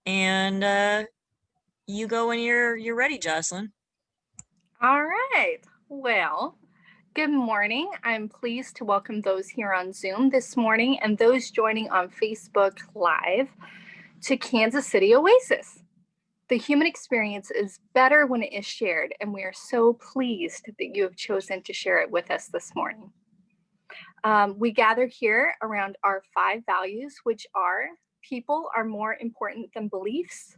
and you go when you're ready, Jocelyn. All right. Well, good morning. I'm pleased to welcome those here on Zoom this morning and those joining on Facebook Live to Kansas City Oasis. The human experience is better when it is shared, and we are so pleased that you have chosen to share it with us this morning. We gather here around our 5 values, which are: people are more important than beliefs,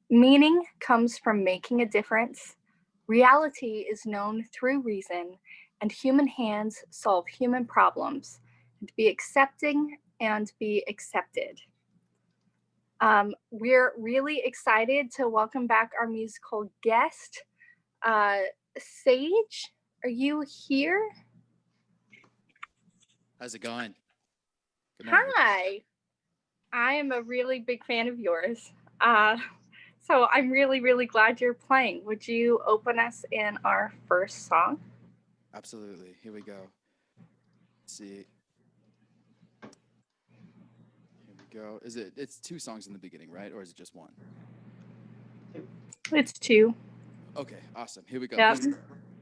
meaning comes from making a difference, reality is known through reason, and human hands solve human problems, and be accepting and be accepted. We're really excited to welcome back our musical guest. Sage, are you here? How's it going? Good morning. Hi. I am a really big fan of yours. So I'm really, really glad you're playing. Would you open us in our first song? Absolutely. Here we go. Let's see. Here we go. It's 2 songs in the beginning, right? Or is it just 1? It's 2. Okay, awesome. Here we go. Yep. This is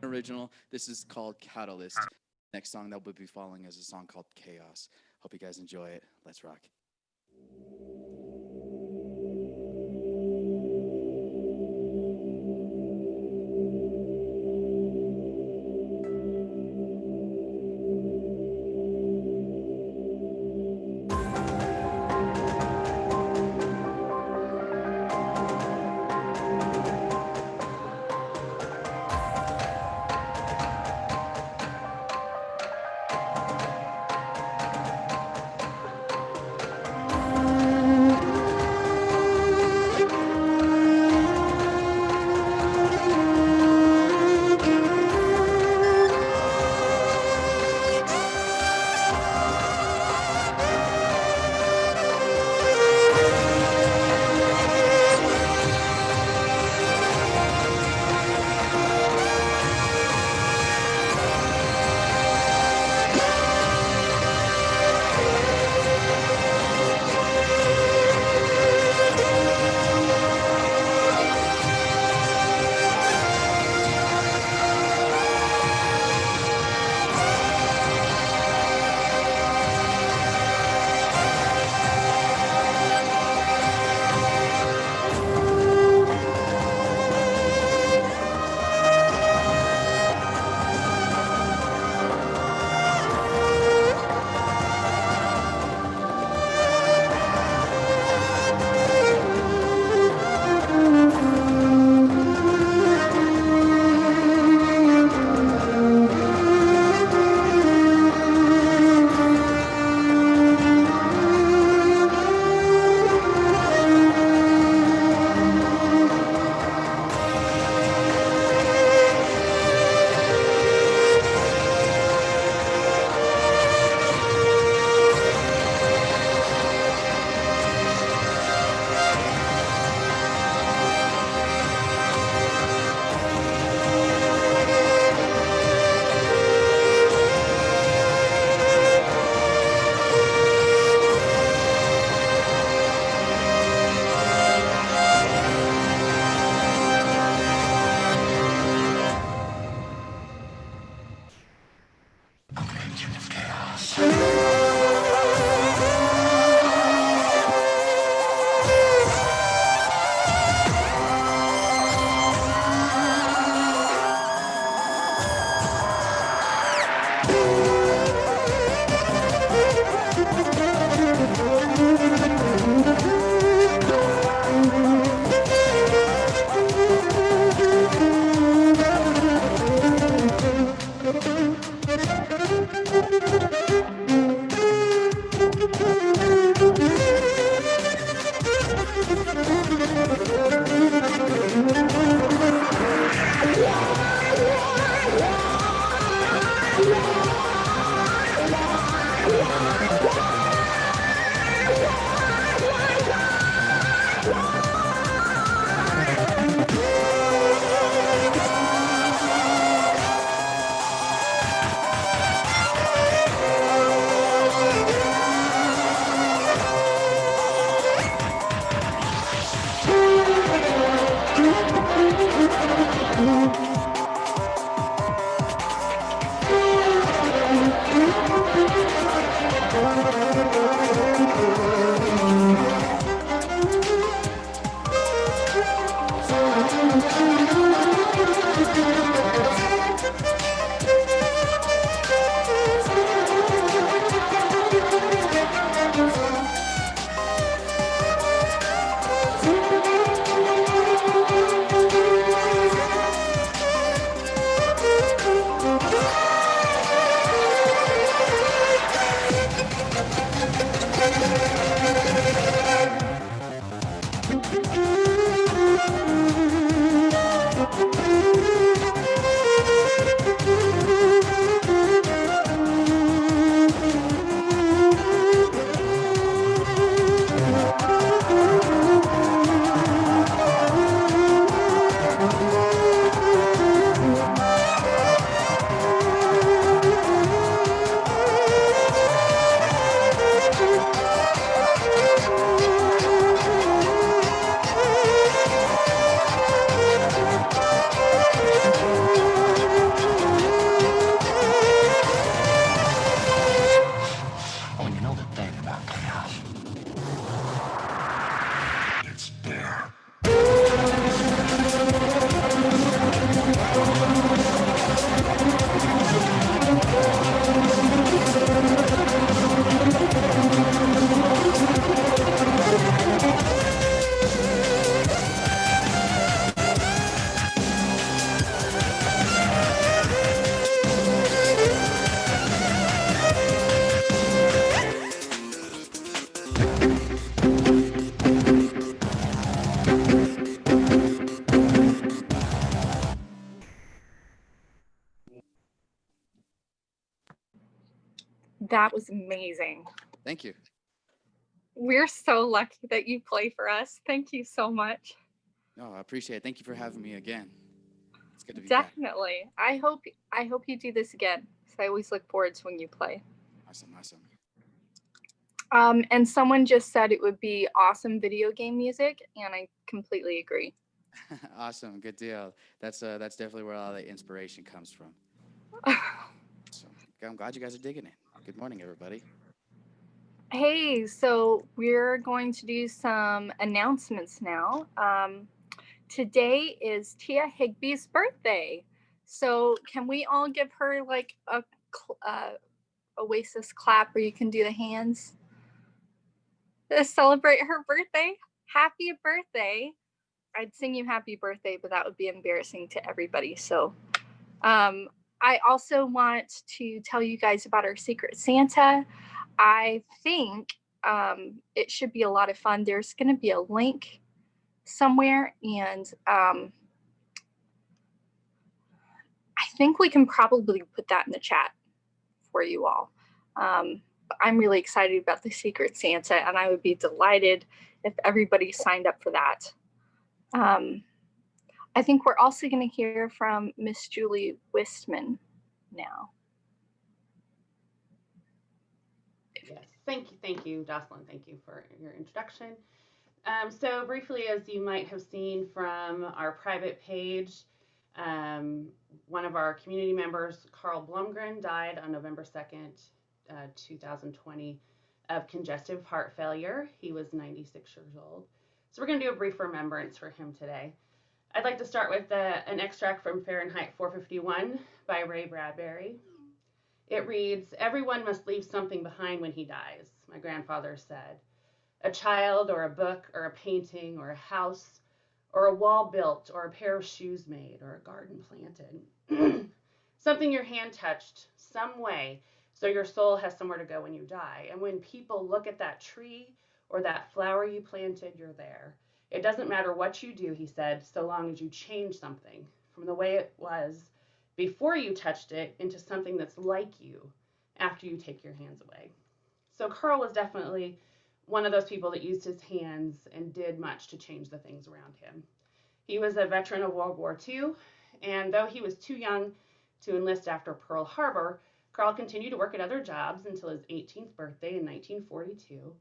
original. This is called Catalyst. Next song that will be following is a song called Chaos. Hope you guys enjoy it. Let's rock. Oh, you know the thing about chaos? It's there. That was amazing. Thank you. We're so lucky that you play for us. Thank you so much. No, I appreciate it. Thank you for having me again. It's good to be back. Definitely. I hope you do this again. So I always look forward to when you play. Awesome, awesome. And someone just said it would be awesome video game music, and I completely agree. Awesome, good deal. That's definitely where all the inspiration comes from. So I'm glad you guys are digging it. Good morning, everybody. Hey, so we're going to do some announcements now. Today is Tia Higby's birthday. So can we all give her like a Oasis clap where you can do the hands to celebrate her birthday? Happy birthday. I'd sing you happy birthday, but that would be embarrassing to everybody. So I also want to tell you guys about our Secret Santa. I think it should be a lot of fun. There's going to be a link somewhere, and I think we can probably put that in the chat for you all. But I'm really excited about the Secret Santa, and I would be delighted if everybody signed up for that. I think we're also going to hear from Miss Julie Wistman now. Yes, thank you, Jocelyn. Thank you for your introduction. So briefly, as you might have seen from our private page, one of our community members, Carl Blumgren, died on November 2nd, 2020 of congestive heart failure. He was 96 years old. So we're going to do a brief remembrance for him today. I'd like to start with an extract from Fahrenheit 451 by Ray Bradbury. It reads, "Everyone must leave something behind when he dies," my grandfather said. "A child or a book or a painting or a house or a wall built or a pair of shoes made or a garden planted. Something your hand touched some way so your soul has somewhere to go when you die. And when people look at that tree or that flower you planted, you're there. It doesn't matter what you do," he said, "so long as you change something from the way it was before you touched it into something that's like you after you take your hands away." So Carl was definitely one of those people that used his hands and did much to change the things around him. He was a veteran of World War II, and though he was too young to enlist after Pearl Harbor, Carl continued to work at other jobs until his 18th birthday in 1942.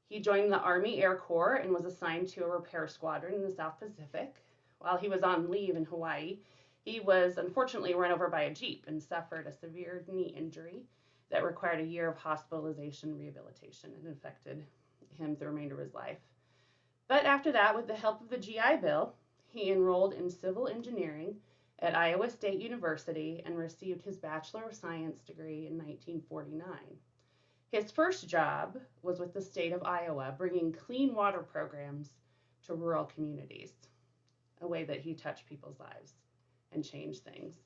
He joined the Army Air Corps and was assigned to a repair squadron in the South Pacific. While he was on leave in Hawaii, he was unfortunately run over by a Jeep and suffered a severe knee injury that required a year of hospitalization rehabilitation and affected him the remainder of his life. But after that, with the help of the GI Bill, he enrolled in civil engineering at Iowa State University and received his Bachelor of Science degree in 1949. His first job was with the state of Iowa, bringing clean water programs to rural communities, a way that he touched people's lives and changed things.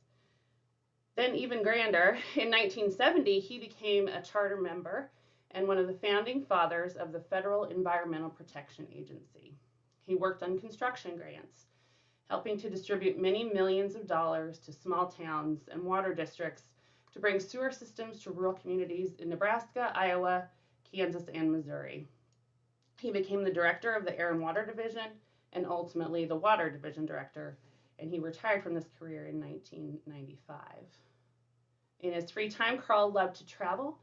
Then even grander, in 1970, he became a charter member and one of the founding fathers of the Federal Environmental Protection Agency. He worked on construction grants, helping to distribute many millions of dollars to small towns and water districts to bring sewer systems to rural communities in Nebraska, Iowa, Kansas, and Missouri. He became the director of the Air and Water Division and ultimately the Water Division director, and he retired from this career in 1995. In his free time, Carl loved to travel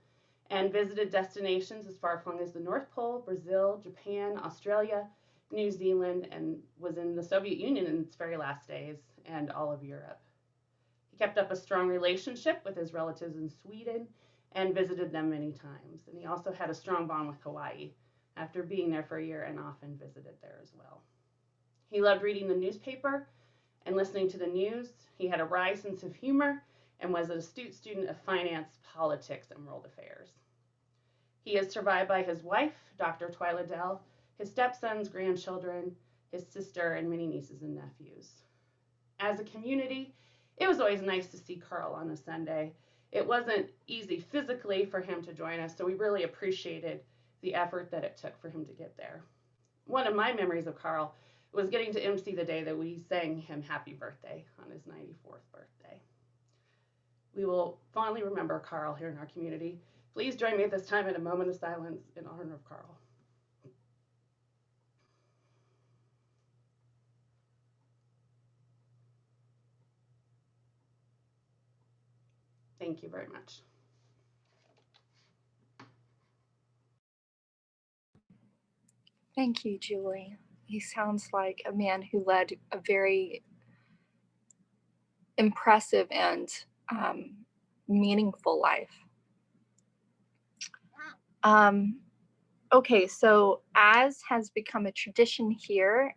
and visited destinations as far flung as the North Pole, Brazil, Japan, Australia, New Zealand, and was in the Soviet Union in its very last days, and all of Europe. He kept up a strong relationship with his relatives in Sweden and visited them many times. And he also had a strong bond with Hawaii after being there for a year and often visited there as well. He loved reading the newspaper and listening to the news. He had a wry sense of humor and was an astute student of finance, politics, and world affairs. He is survived by his wife, Dr. Twyla Dell, his stepsons, grandchildren, his sister, and many nieces and nephews. As a community, it was always nice to see Carl on a Sunday. It wasn't easy physically for him to join us, so we really appreciated the effort that it took for him to get there. One of my memories of Carl was getting to MC the day that we sang him happy birthday on his 94th birthday. We will fondly remember Carl here in our community. Please join me at this time in a moment of silence in honor of Carl. Thank you very much. Thank you, Julie. He sounds like a man who led a very impressive and meaningful life. Okay, so as has become a tradition here,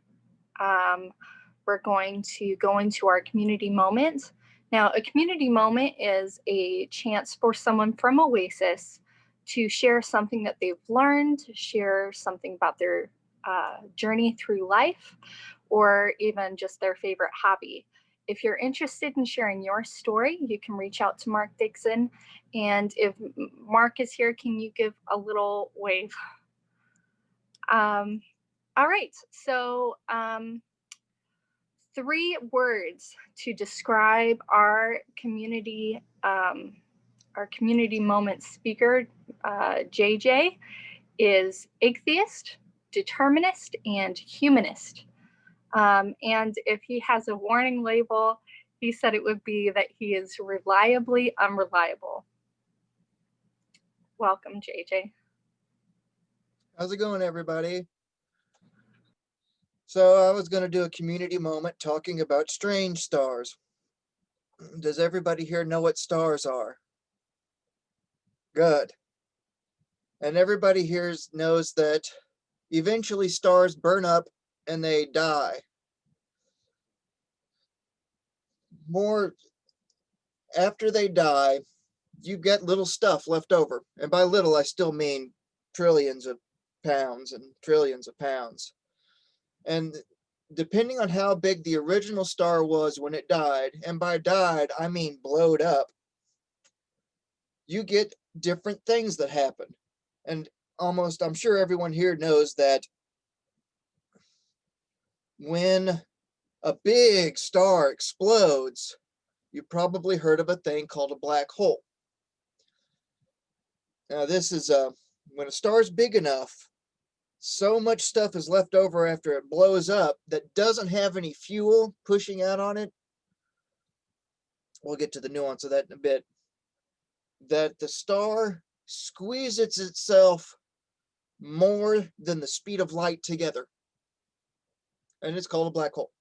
we're going to go into our community moment. Now, a community moment is a chance for someone from Oasis to share something that they've learned, share something about their journey through life, or even just their favorite hobby. If you're interested in sharing your story, you can reach out to Mark Dixon. And if Mark is here, can you give a little wave? All right, so 3 words to describe our community moment speaker, JJ, is atheist, determinist, and humanist. And if he has a warning label, he said it would be that he is reliably unreliable. Welcome, JJ. How's it going, everybody? So I was going to do a community moment talking about strange stars. Does everybody here know what stars are? Good. And everybody here knows that eventually stars burn up and they die. More after they die, you get little stuff left over. And by little, I still mean trillions of pounds and trillions of pounds. And depending on how big the original star was when it died, and by died, I mean blowed up, you get different things that happen. And almost, I'm sure everyone here knows that when a big star explodes, you probably heard of a thing called a black hole. Now, this is when a star is big enough, so much stuff is left over after it blows up that doesn't have any fuel pushing out on it. We'll get to the nuance of that in a bit. That the star squeezes itself more than the speed of light together. And it's called a black hole.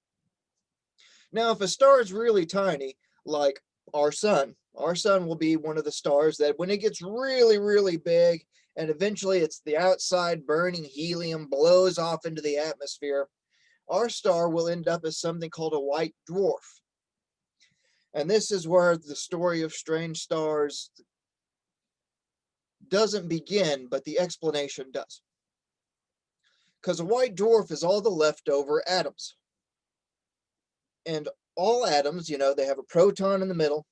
Now, if a star is really tiny, like our sun will be one of the stars that when it gets really, really big, and eventually it's the outside burning helium blows off into the atmosphere, our star will end up as something called a white dwarf. And this is where the story of strange stars doesn't begin, but the explanation does. Because a white dwarf is all the leftover atoms. And all atoms, you know, they have a proton in the middle,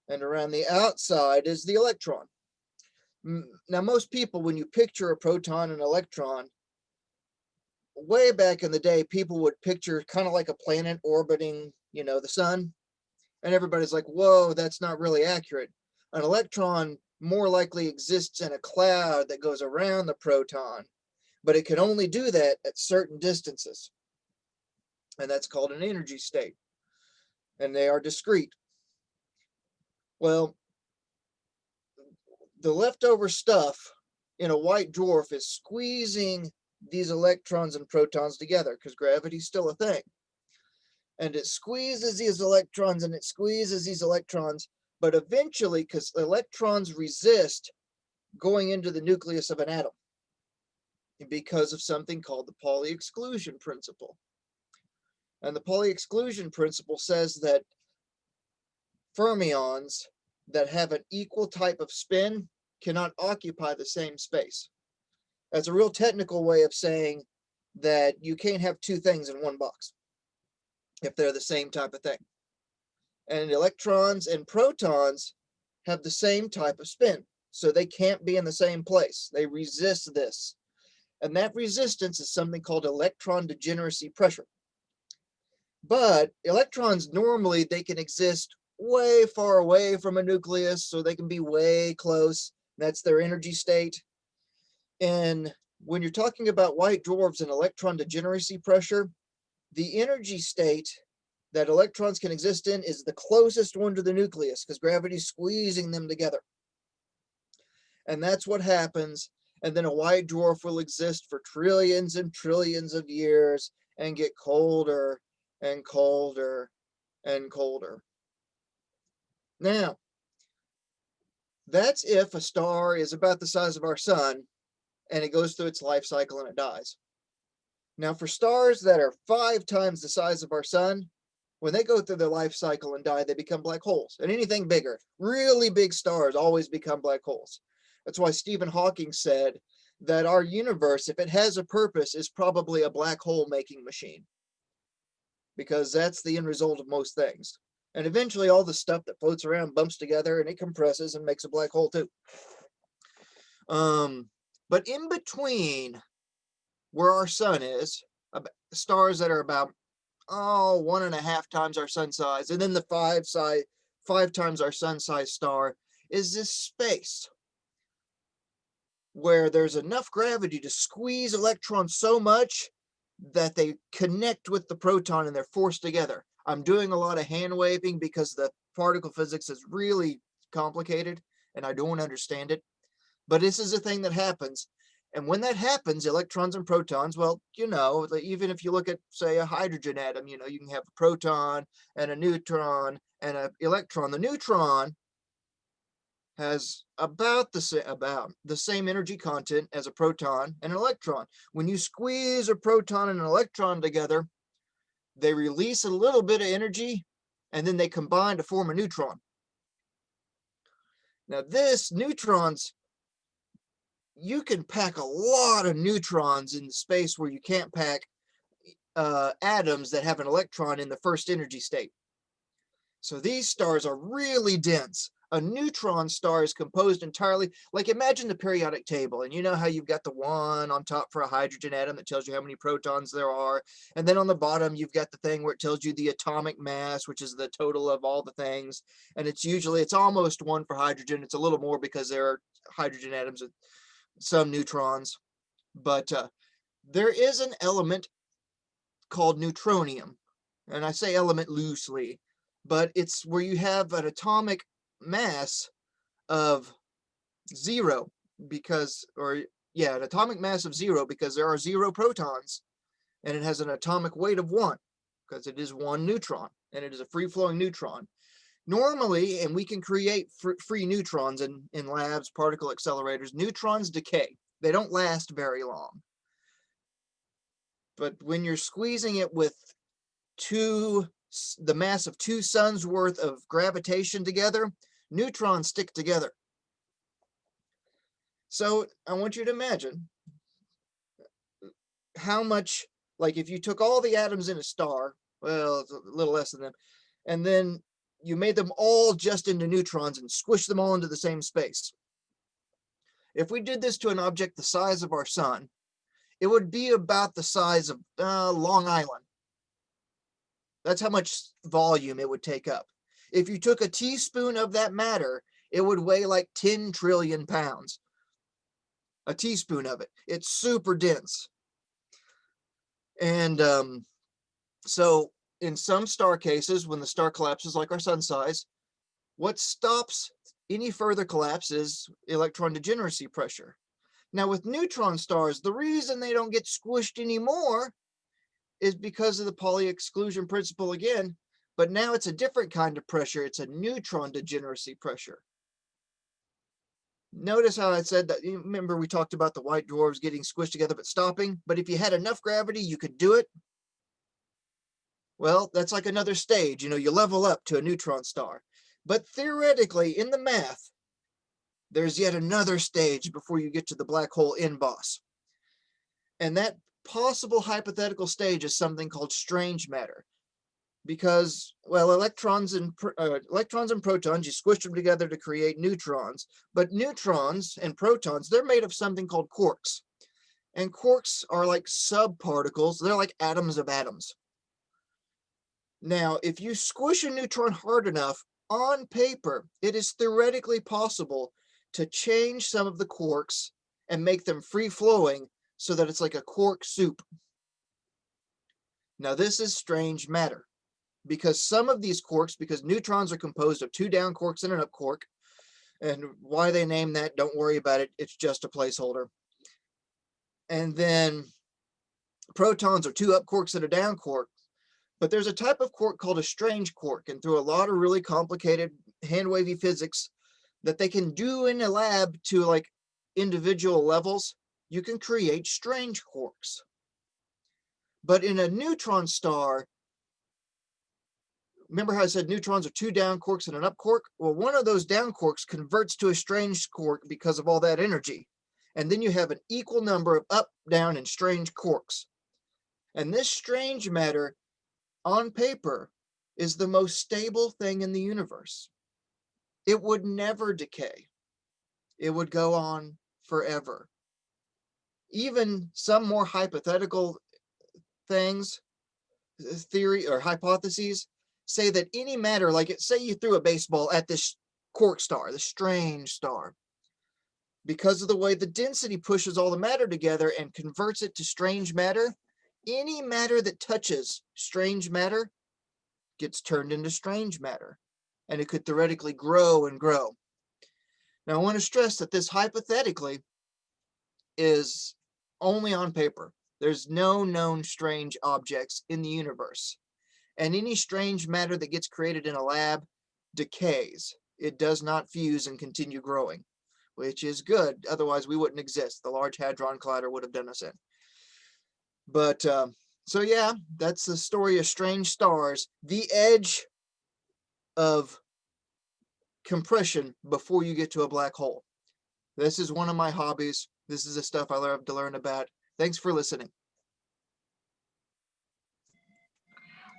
and around the outside is the electron. Now, most people, when you picture a proton and electron, way back in the day, people would picture kind of like a planet orbiting, you know, the sun. And everybody's like, whoa, that's not really accurate. An electron more likely exists in a cloud that goes around the proton, but it can only do that at certain distances. And that's called an energy state. And they are discrete. Well, the leftover stuff in a white dwarf is squeezing these electrons and protons together because gravity's still a thing. And it squeezes these electrons and it squeezes these electrons, but eventually, because electrons resist going into the nucleus of an atom because of something called the Pauli exclusion principle. And the Pauli exclusion principle says that fermions that have an equal type of spin cannot occupy the same space. That's a real technical way of saying that you can't have two things in one box if they're the same type of thing. And electrons and protons have the same type of spin, so they can't be in the same place. They resist this. And that resistance is something called electron degeneracy pressure. But electrons normally, they can exist way far away from a nucleus, so they can be way close. That's their energy state. And when you're talking about white dwarfs and electron degeneracy pressure, the energy state that electrons can exist in is the closest one to the nucleus because gravity's squeezing them together. And that's what happens. And then a white dwarf will exist for trillions and trillions of years and get colder and colder and colder. Now, that's if a star is about the size of our sun and it goes through its life cycle and it dies. Now, for stars that are 5 times the size of our sun, when they go through their life cycle and die, they become black holes. And anything bigger, really big stars, always become black holes. That's why Stephen Hawking said that our universe, if it has a purpose, is probably a black hole making machine, because that's the end result of most things. And eventually all the stuff that floats around bumps together and it compresses and makes a black hole too. But in between where our sun is, stars that are about 1.5 times our sun size, and then the 5 times our sun size star, is this space where there's enough gravity to squeeze electrons so much that they connect with the proton and they're forced together. I'm doing a lot of hand waving because the particle physics is really complicated and I don't understand it. But this is a thing that happens. And when that happens, electrons and protons, well, you know, even if you look at, say, a hydrogen atom, you know, you can have a proton and a neutron and an electron. The neutron has about the same energy content as a proton and an electron. When you squeeze a proton and an electron together, they release a little bit of energy and then they combine to form a neutron. Now, neutrons, you can pack a lot of neutrons in the space where you can't pack atoms that have an electron in the first energy state. So these stars are really dense. A neutron star is composed entirely, like imagine the periodic table, and you know how you've got the 1 on top for a hydrogen atom that tells you how many protons there are, and then on the bottom you've got the thing where it tells you the atomic mass, which is the total of all the things, and it's almost 1 for hydrogen. It's a little more because there are hydrogen atoms with some neutrons, but there is an element called neutronium, and I say element loosely, but it's where you have an atomic mass of 0 an atomic mass of 0 because there are 0 protons, and it has an atomic weight of 1 because it is 1 neutron and it is a free-flowing neutron. Normally, and we can create free neutrons in labs, particle accelerators, neutrons decay. They don't last very long. But when you're squeezing it with the mass of 2 suns worth of gravitation together, neutrons stick together. So I want you to imagine how much, like if you took all the atoms in a star, well, it's a little less than them, and then you made them all just into neutrons and squished them all into the same space. If we did this to an object the size of our sun, it would be about the size of Long Island. That's how much volume it would take up. If you took a teaspoon of that matter, it would weigh like 10 trillion pounds. A teaspoon of it. It's super dense. And so in some star cases, when the star collapses like our sun size, what stops any further collapse is electron degeneracy pressure. Now with neutron stars, the reason they don't get squished anymore is because of the Pauli exclusion principle again, but now it's a different kind of pressure. It's a neutron degeneracy pressure. Notice how I said that, you remember we talked about the white dwarfs getting squished together but stopping, but if you had enough gravity, you could do it. Well, that's like another stage, you level up to a neutron star. But theoretically, in the math, there's yet another stage before you get to the black hole boss. And that possible hypothetical stage is something called strange matter. Because, well, electrons and protons, you squish them together to create neutrons. But neutrons and protons, they're made of something called quarks. And quarks are like subparticles. They're like atoms of atoms. Now, if you squish a neutron hard enough, on paper, it is theoretically possible to change some of the quarks and make them free-flowing so that it's like a quark soup. Now, this is strange matter. Because some of these quarks, because neutrons are composed of 2 down quarks and an up quark, and why they name that, don't worry about it, it's just a placeholder. And then protons are 2 up quarks and a down quark, but there's a type of quark called a strange quark, and through a lot of really complicated hand-wavy physics that they can do in a lab to like individual levels, you can create strange quarks. But in a neutron star, remember how I said neutrons are 2 down quarks and an up quark? Well, one of those down quarks converts to a strange quark because of all that energy. And then you have an equal number of up, down, and strange quarks. And this strange matter, on paper, is the most stable thing in the universe. It would never decay. It would go on forever. Even some more hypothetical things, theory or hypotheses, say that any matter, like say you threw a baseball at this quark star, the strange star, because of the way the density pushes all the matter together and converts it to strange matter, any matter that touches strange matter gets turned into strange matter, and it could theoretically grow and grow. Now, I want to stress that this hypothetically is only on paper. There's no known strange objects in the universe. And any strange matter that gets created in a lab decays. It does not fuse and continue growing, which is good. Otherwise, we wouldn't exist. The Large Hadron Collider would have done us in. But, so yeah, that's the story of strange stars. The edge of compression before you get to a black hole. This is one of my hobbies. This is the stuff I love to learn about. Thanks for listening.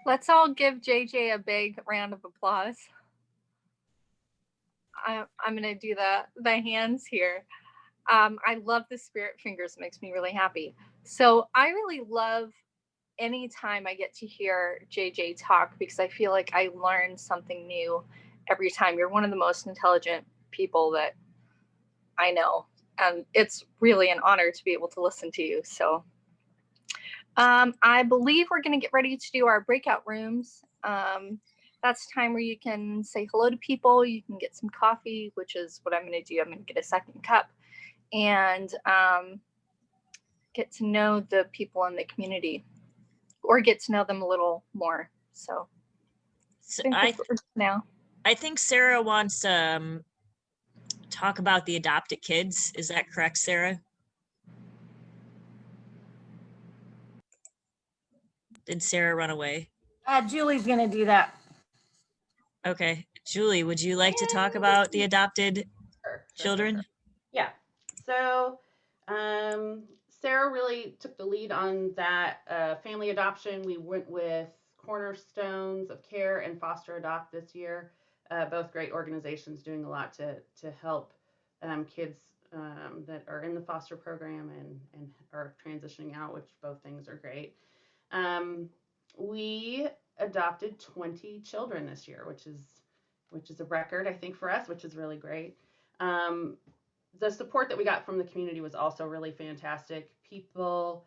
Let's all give JJ a big round of applause. I'm going to do the hands here. I love the spirit fingers. It makes me really happy. So I really love anytime I get to hear JJ talk because I feel like I learn something new every time. You're one of the most intelligent people that I know. And it's really an honor to be able to listen to you. So I believe we're going to get ready to do our breakout rooms. That's time where you can say hello to people. You can get some coffee, which is what I'm going to do. I'm going to get a second cup and get to know the people in the community or get to know them a little more. So I think Sarah wants talk about the adopted kids. Is that correct, Sarah? Did Sarah run away? Julie's going to do that. Okay. Julie, would you like to talk about the adopted children? Sure. Yeah. So Sarah really took the lead on that family adoption. We went with Cornerstones of Care and Foster Adopt this year. Both great organizations doing a lot to help kids that are in the foster program and are transitioning out, which both things are great. We adopted 20 children this year, which is a record, I think, for us, which is really great. The support that we got from the community was also really fantastic. People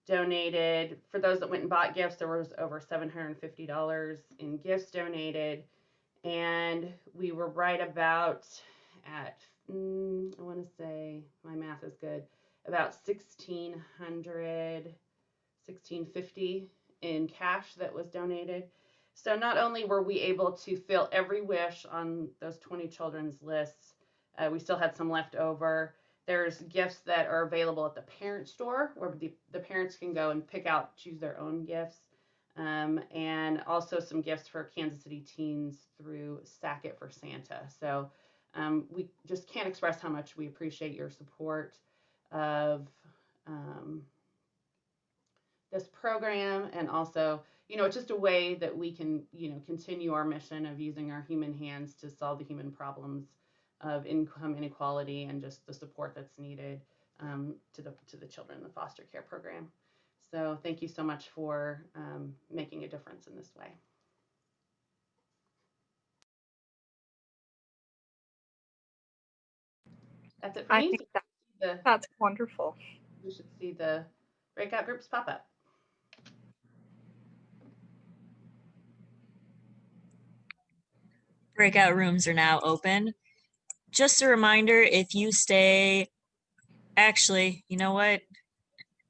donated. For those that went and bought gifts, there was over $750 in gifts donated. And we were right about at, I want to say, my math is good, about 1650 in cash that was donated. So not only were we able to fill every wish on those 20 children's lists, we still had some left over. There's gifts that are available at the parent store where the parents can go and choose their own gifts. And also some gifts for Kansas City teens through Sack It for Santa. So we just can't express how much we appreciate your support of this program, and also, it's just a way that we can, continue our mission of using our human hands to solve the human problems of income inequality and just the support that's needed to the children in the foster care program. So thank you so much for making a difference in this way. That's it for I me. think that's wonderful. You should see the breakout groups pop up. Breakout rooms are now open. Just a reminder, if you stay, actually, you know what?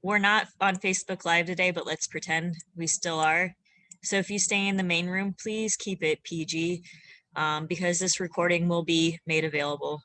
We're not on Facebook Live today, but let's pretend we still are. So if you stay in the main room, please keep it PG because this recording will be made available.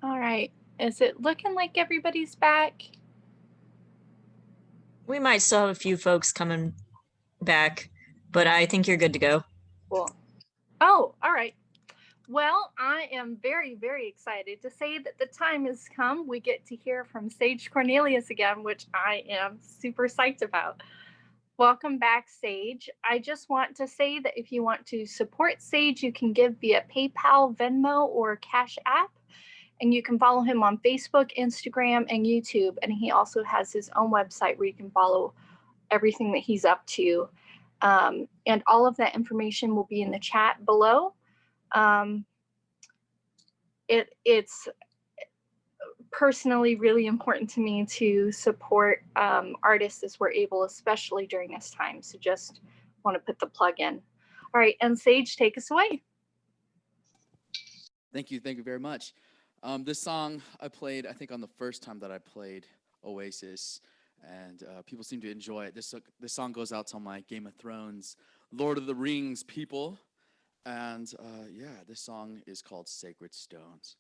All right. Is it looking like everybody's back? We might still have a few folks coming back, but I think you're good to go. Cool. Oh, all right. Well, I am very, very excited to say that the time has come. We get to hear from Sage Cornelius again, which I am super psyched about. Welcome back, Sage. I just want to say that if you want to support Sage, you can give via PayPal, Venmo, or Cash App. And you can follow him on Facebook, Instagram, and YouTube. And he also has his own website where you can follow everything that he's up to. And all of that information will be in the chat below. It's personally really important to me to support artists as we're able, especially during this time. So just want to put the plug in. All right, and Sage, take us away. Thank you very much. This song I played, I think, on the first time that I played Oasis, and people seem to enjoy it. This song goes out to my Game of Thrones, Lord of the Rings people, and yeah, this song is called Sacred Stones.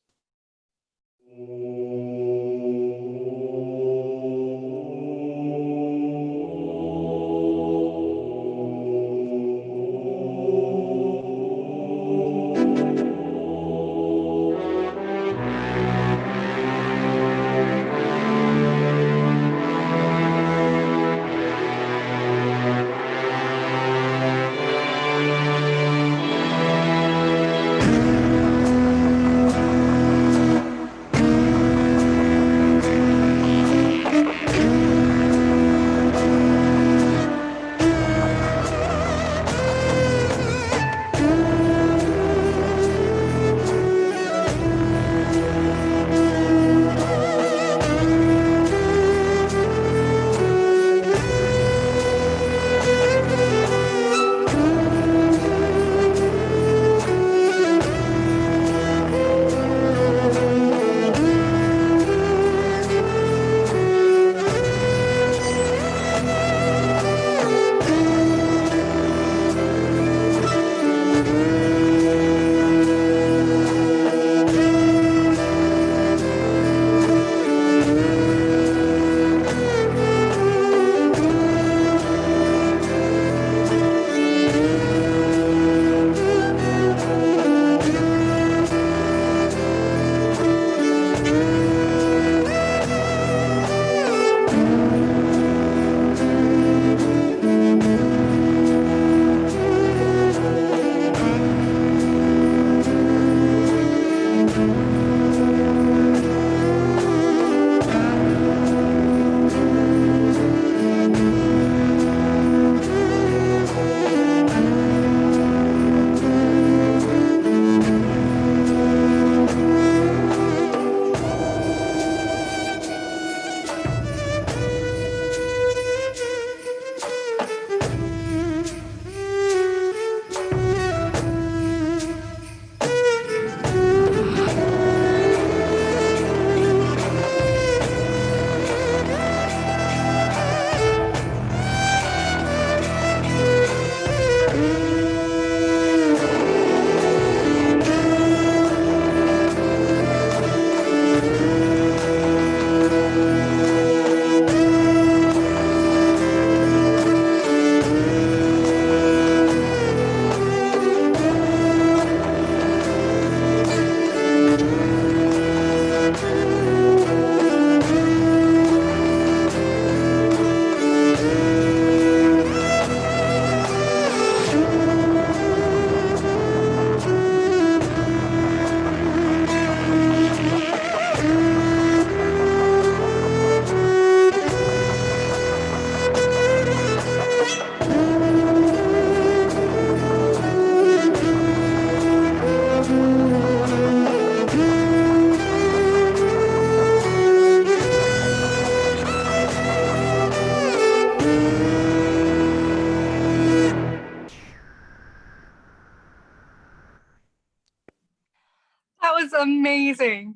That was amazing.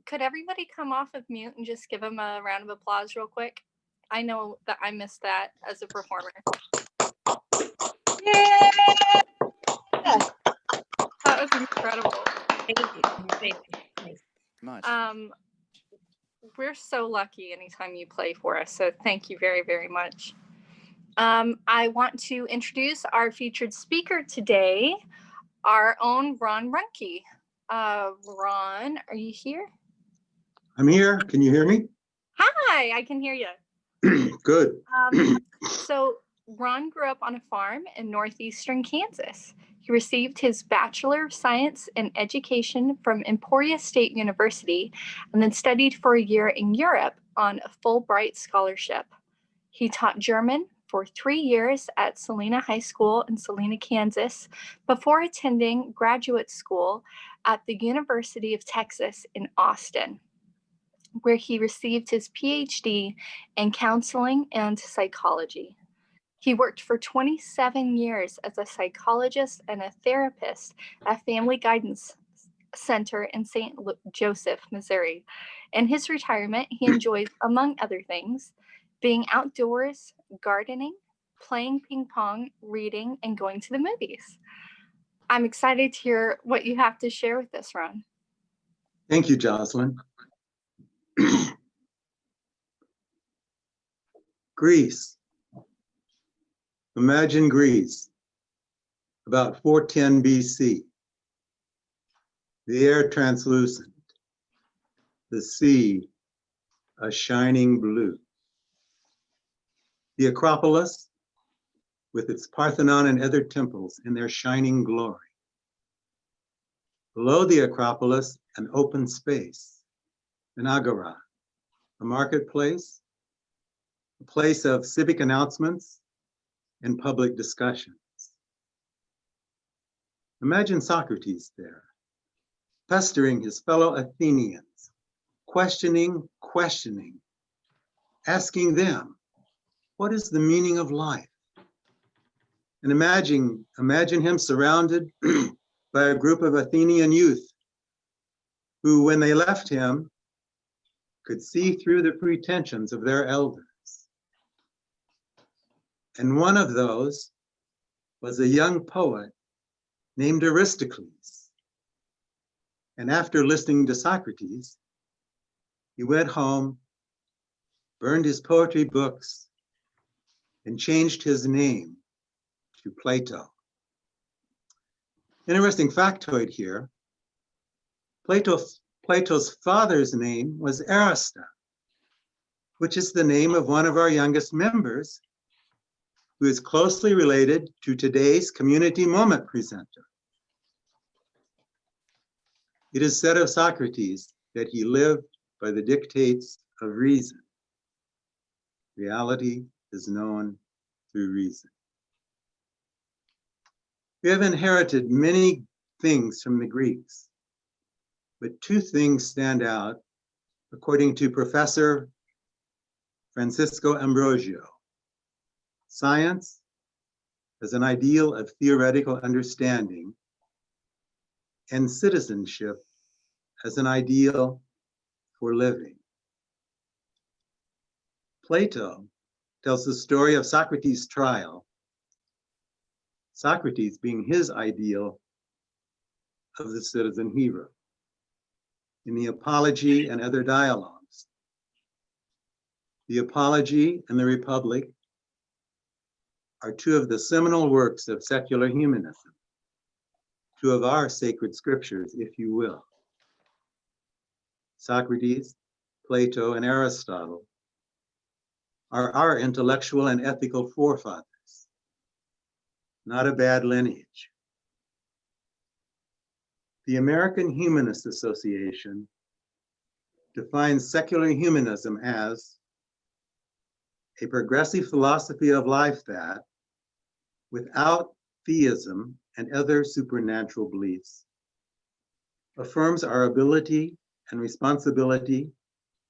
Could everybody come off of mute and just give him a round of applause real quick? I know that I missed that as a performer. Yeah. That was incredible. Thank you. Thank you. Much. We're so lucky anytime you play for us. So thank you very, very much. I want to introduce our featured speaker today, our own Ron Runke. Ron, are you here? I'm here. Can you hear me? Hi, I can hear you. Good. So Ron grew up on a farm in northeastern Kansas. He received his Bachelor of Science in Education from Emporia State University and then studied for a year in Europe on a Fulbright scholarship. He taught German for 3 years at Salina High School in Salina, Kansas, before attending graduate school at the University of Texas in Austin, where he received his PhD in counseling and psychology. He worked for 27 years as a psychologist and a therapist at Family Guidance Center in St. Joseph, Missouri. In his retirement, he enjoys, among other things, being outdoors, gardening, playing ping pong, reading, and going to the movies. I'm excited to hear what you have to share with us, Ron. Thank you, Jocelyn. Greece. Imagine Greece, about 410 BC. The air translucent, the sea a shining blue. The Acropolis, with its Parthenon and other temples in their shining glory. Below the Acropolis, an open space, an agora, a marketplace, a place of civic announcements and public discussions. Imagine Socrates there, pestering his fellow Athenians, questioning, asking them, what is the meaning of life? And imagine him surrounded by a group of Athenian youth who, when they left him, could see through the pretensions of their elders. And one of those was a young poet named Aristocles. And after listening to Socrates, he went home, burned his poetry books, and changed his name to Plato. Interesting factoid here, Plato's father's name was Arista, which is the name of one of our youngest members, who is closely related to today's Community Moment presenter. It is said of Socrates that he lived by the dictates of reason. Reality is known through reason. We have inherited many things from the Greeks, but two things stand out according to Professor Francisco Ambrosio. Science as an ideal of theoretical understanding, and citizenship as an ideal for living. Plato tells the story of Socrates' trial, Socrates being his ideal of the citizen hero. In the Apology and other dialogues, the Apology and the Republic are two of the seminal works of secular humanism, two of our sacred scriptures, if you will. Socrates, Plato, and Aristotle are our intellectual and ethical forefathers, not a bad lineage. The American Humanist Association defines secular humanism as a progressive philosophy of life that, without theism and other supernatural beliefs, affirms our ability and responsibility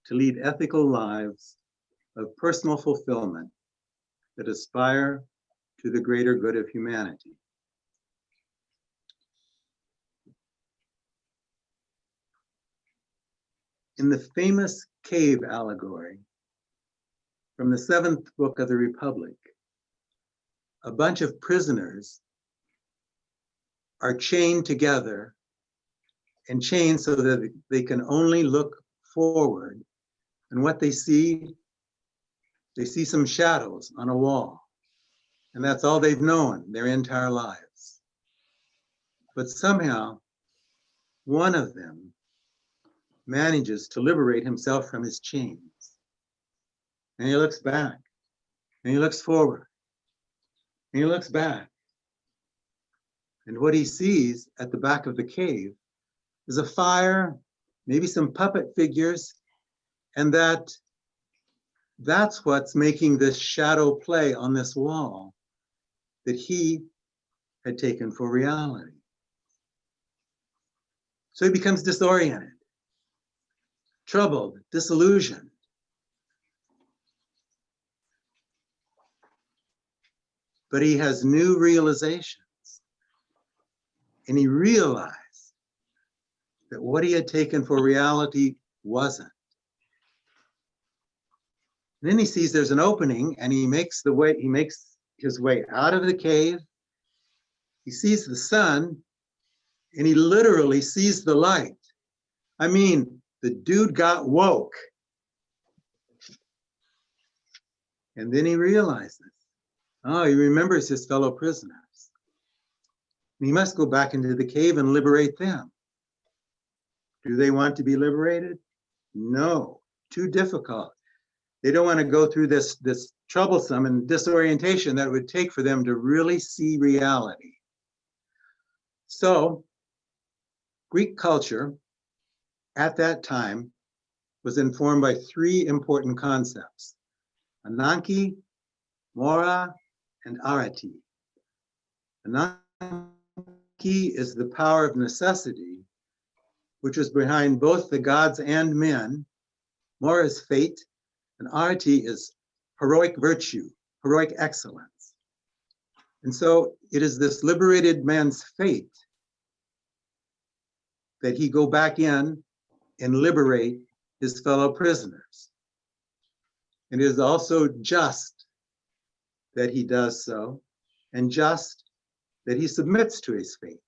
to lead ethical lives of personal fulfillment that aspire to the greater good of humanity. In the famous cave allegory from the 7th book of the Republic, a bunch of prisoners are chained together and chained so that they can only look forward. And what they see some shadows on a wall. And that's all they've known their entire lives. But somehow, one of them manages to liberate himself from his chains. And he looks back, and he looks forward, and he looks back. And what he sees at the back of the cave is a fire, maybe some puppet figures, and that's what's making this shadow play on this wall that he had taken for reality. So he becomes disoriented, troubled, disillusioned. But he has new realizations. And he realized that what he had taken for reality wasn't. And then he sees there's an opening, and he makes his way out of the cave. He sees the sun, and he literally sees the light. I mean, the dude got woke. And then he realizes, he remembers his fellow prisoners. He must go back into the cave and liberate them. Do they want to be liberated? No, too difficult. They don't want to go through this troublesome and disorientation that it would take for them to really see reality. So, Greek culture at that time was informed by three important concepts: Ananke, Mora, and Arati. Ananke is the power of necessity, which was behind both the gods and men. Mora is fate, and Arati is heroic virtue, heroic excellence. And so it is this liberated man's fate that he go back in and liberate his fellow prisoners. And it is also just that he does so, and just that he submits to his fate.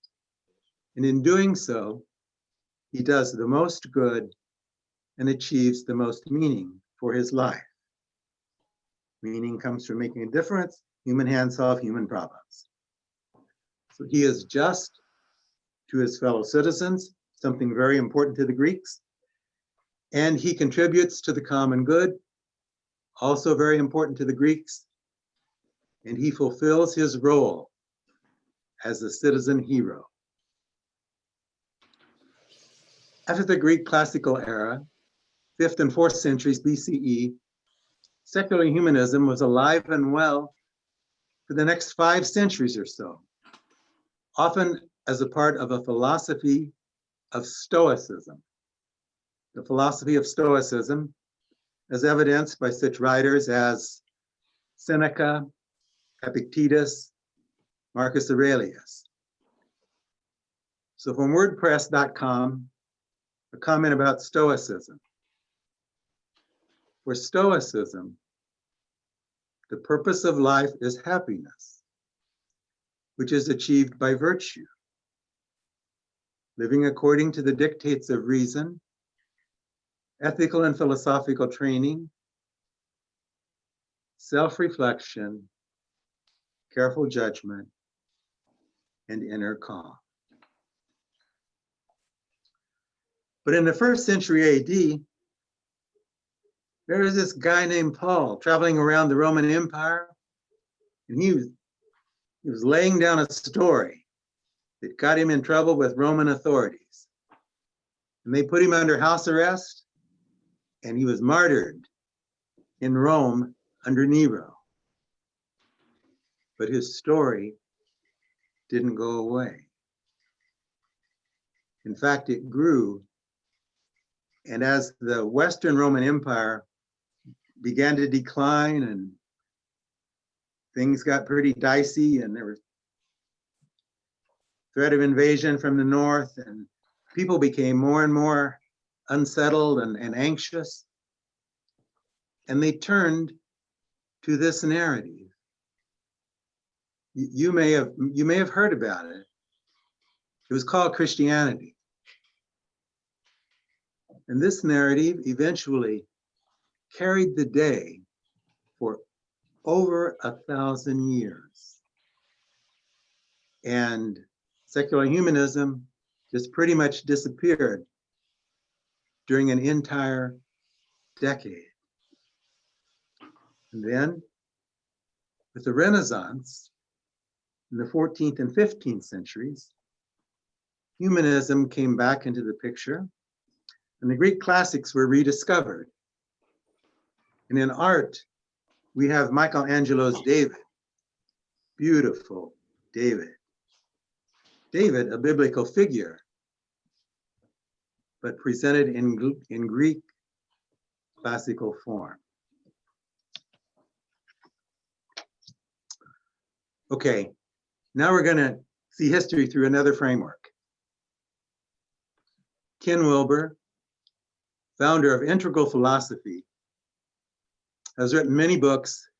And in doing so, he does the most good and achieves the most meaning for his life. Meaning comes from making a difference. Human hands solve human problems. So he is just to his fellow citizens, something very important to the Greeks. And he contributes to the common good, also very important to the Greeks. And he fulfills his role as a citizen hero. After the Greek classical era, 5th and 4th centuries BCE, secular humanism was alive and well for the next 5 centuries or so, often as a part of a philosophy of Stoicism. The philosophy of Stoicism, as evidenced by such writers as Seneca, Epictetus, Marcus Aurelius. So from WordPress.com, a comment about Stoicism. For Stoicism, the purpose of life is happiness, which is achieved by virtue, living according to the dictates of reason, ethical and philosophical training, self-reflection, careful judgment, and inner calm. But in the 1st century AD, there was this guy named Paul traveling around the Roman Empire, and he was laying down a story that got him in trouble with Roman authorities. And they put him under house arrest, and he was martyred in Rome under Nero. But his story didn't go away. In fact, it grew. And as the Western Roman Empire began to decline and things got pretty dicey, and there was threat of invasion from the north, and people became more and more unsettled and anxious. And they turned to this narrative. You may have heard about it. It was called Christianity. And this narrative eventually carried the day for over 1,000 years. And secular humanism just pretty much disappeared during an entire decade. And then, with the Renaissance in the 14th and 15th centuries, humanism came back into the picture, and the Greek classics were rediscovered. And in art, we have Michelangelo's David, beautiful David. David, a biblical figure, but presented in Greek classical form. Okay, now we're going to see history through another framework. Ken Wilber, founder of Integral Philosophy, has written many books.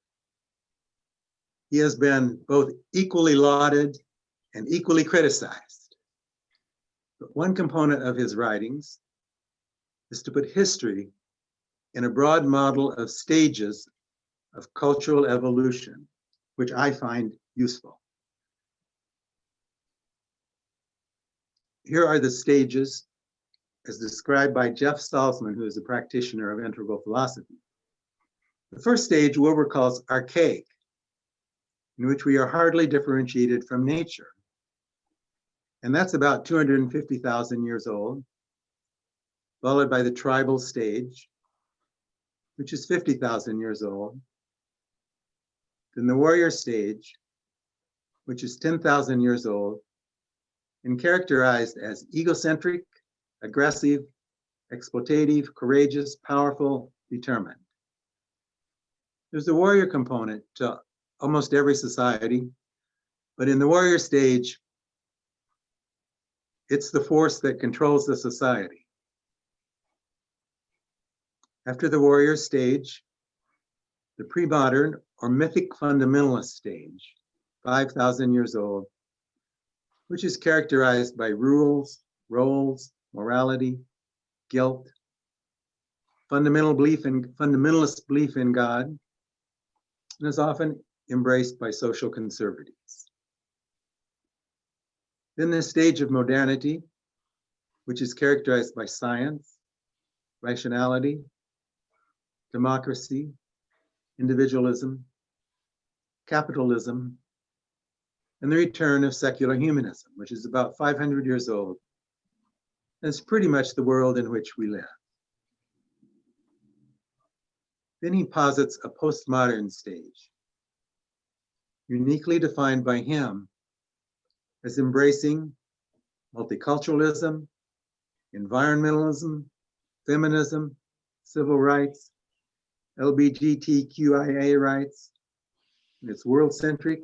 He has been both equally lauded and equally criticized. But one component of his writings is to put history in a broad model of stages of cultural evolution, which I find useful. Here are the stages as described by Jeff Salzman, who is a practitioner of integral philosophy. The first stage Wilber calls archaic, in which we are hardly differentiated from nature. And that's about 250,000 years old, followed by the tribal stage, which is 50,000 years old. Then the warrior stage, which is 10,000 years old, and characterized as egocentric, aggressive, exploitative, courageous, powerful, determined. There's a warrior component to almost every society, but in the warrior stage, it's the force that controls the society. After the warrior stage, the pre-modern or mythic fundamentalist stage, 5,000 years old, which is characterized by rules, roles, morality, guilt, fundamentalist belief in God, and is often embraced by social conservatives. Then the stage of modernity, which is characterized by science, rationality, democracy, individualism, capitalism, and the return of secular humanism, which is about 500 years old. And it's pretty much the world in which we live. Then he posits a postmodern stage, uniquely defined by him as embracing multiculturalism, environmentalism, feminism, civil rights, LGBTQIA rights. And it's world-centric,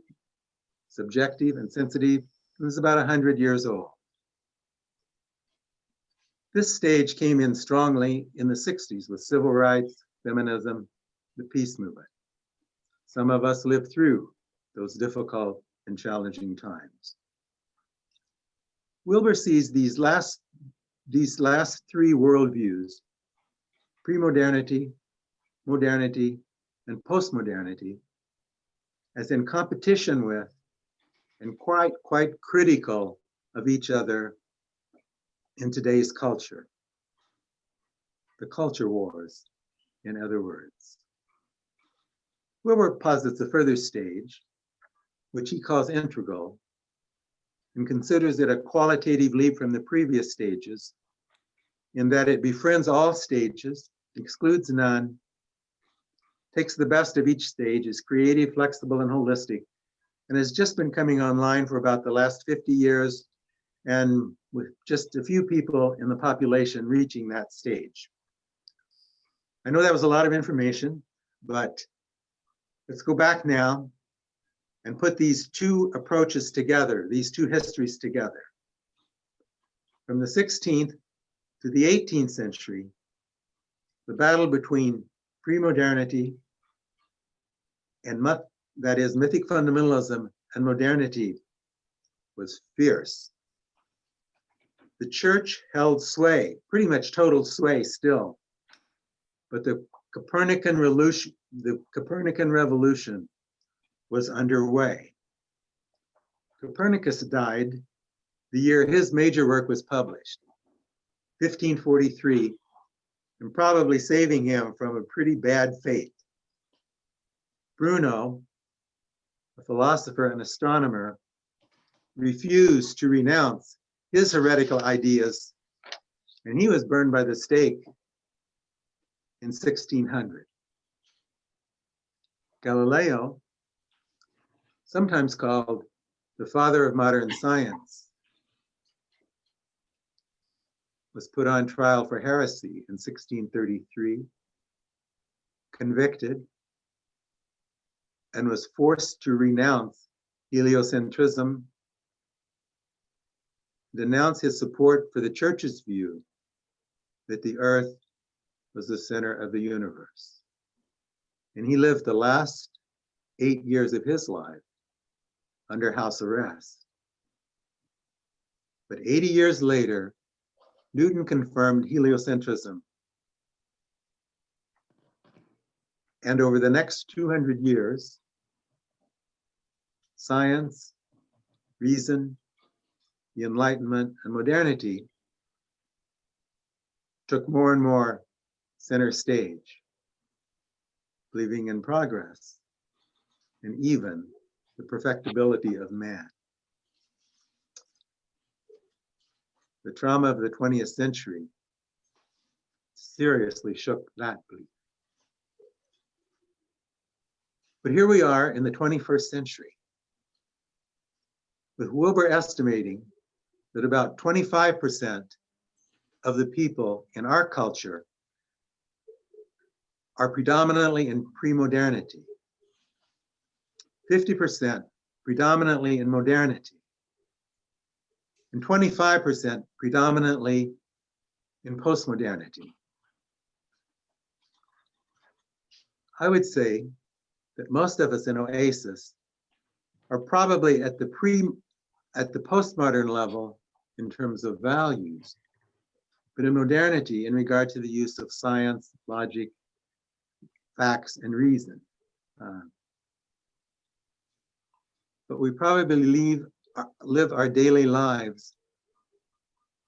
subjective, and sensitive. And it's about 100 years old. This stage came in strongly in the 60s with civil rights, feminism, the peace movement. Some of us lived through those difficult and challenging times. Wilber sees these last three worldviews, pre-modernity, modernity, and post-modernity, as in competition with and quite critical of each other in today's culture. The culture wars, in other words. Wilber posits a further stage, which he calls integral, and considers it a qualitative leap from the previous stages, in that it befriends all stages, excludes none, takes the best of each stage, is creative, flexible, and holistic, and has just been coming online for about the last 50 years, and with just a few people in the population reaching that stage. I know that was a lot of information, but let's go back now and put these two approaches together, these two histories together. From the 16th to the 18th century, the battle between pre-modernity and that is mythic fundamentalism and modernity was fierce. The church held sway, pretty much total sway still. But the Copernican revolution was underway. Copernicus died the year his major work was published, 1543, and probably saving him from a pretty bad fate. Bruno, a philosopher and astronomer, refused to renounce his heretical ideas, and he was burned by the stake in 1600. Galileo, sometimes called the father of modern science, was put on trial for heresy in 1633, convicted, and was forced to renounce heliocentrism, denounce his support for the church's view that the earth was the center of the universe. And he lived the last 8 years of his life under house arrest. But 80 years later, Newton confirmed heliocentrism. And over the next 200 years, science, reason, the Enlightenment, and modernity took more and more center stage, believing in progress and even the perfectibility of man. The trauma of the 20th century seriously shook that belief. But here we are in the 21st century, with Wilbur estimating that about 25% of the people in our culture are predominantly in pre-modernity, 50% predominantly in modernity, and 25% predominantly in postmodernity. I would say that most of us in Oasis are probably at the postmodern level in terms of values, but in modernity in regard to the use of science, logic, facts, and reason. But we probably live our daily lives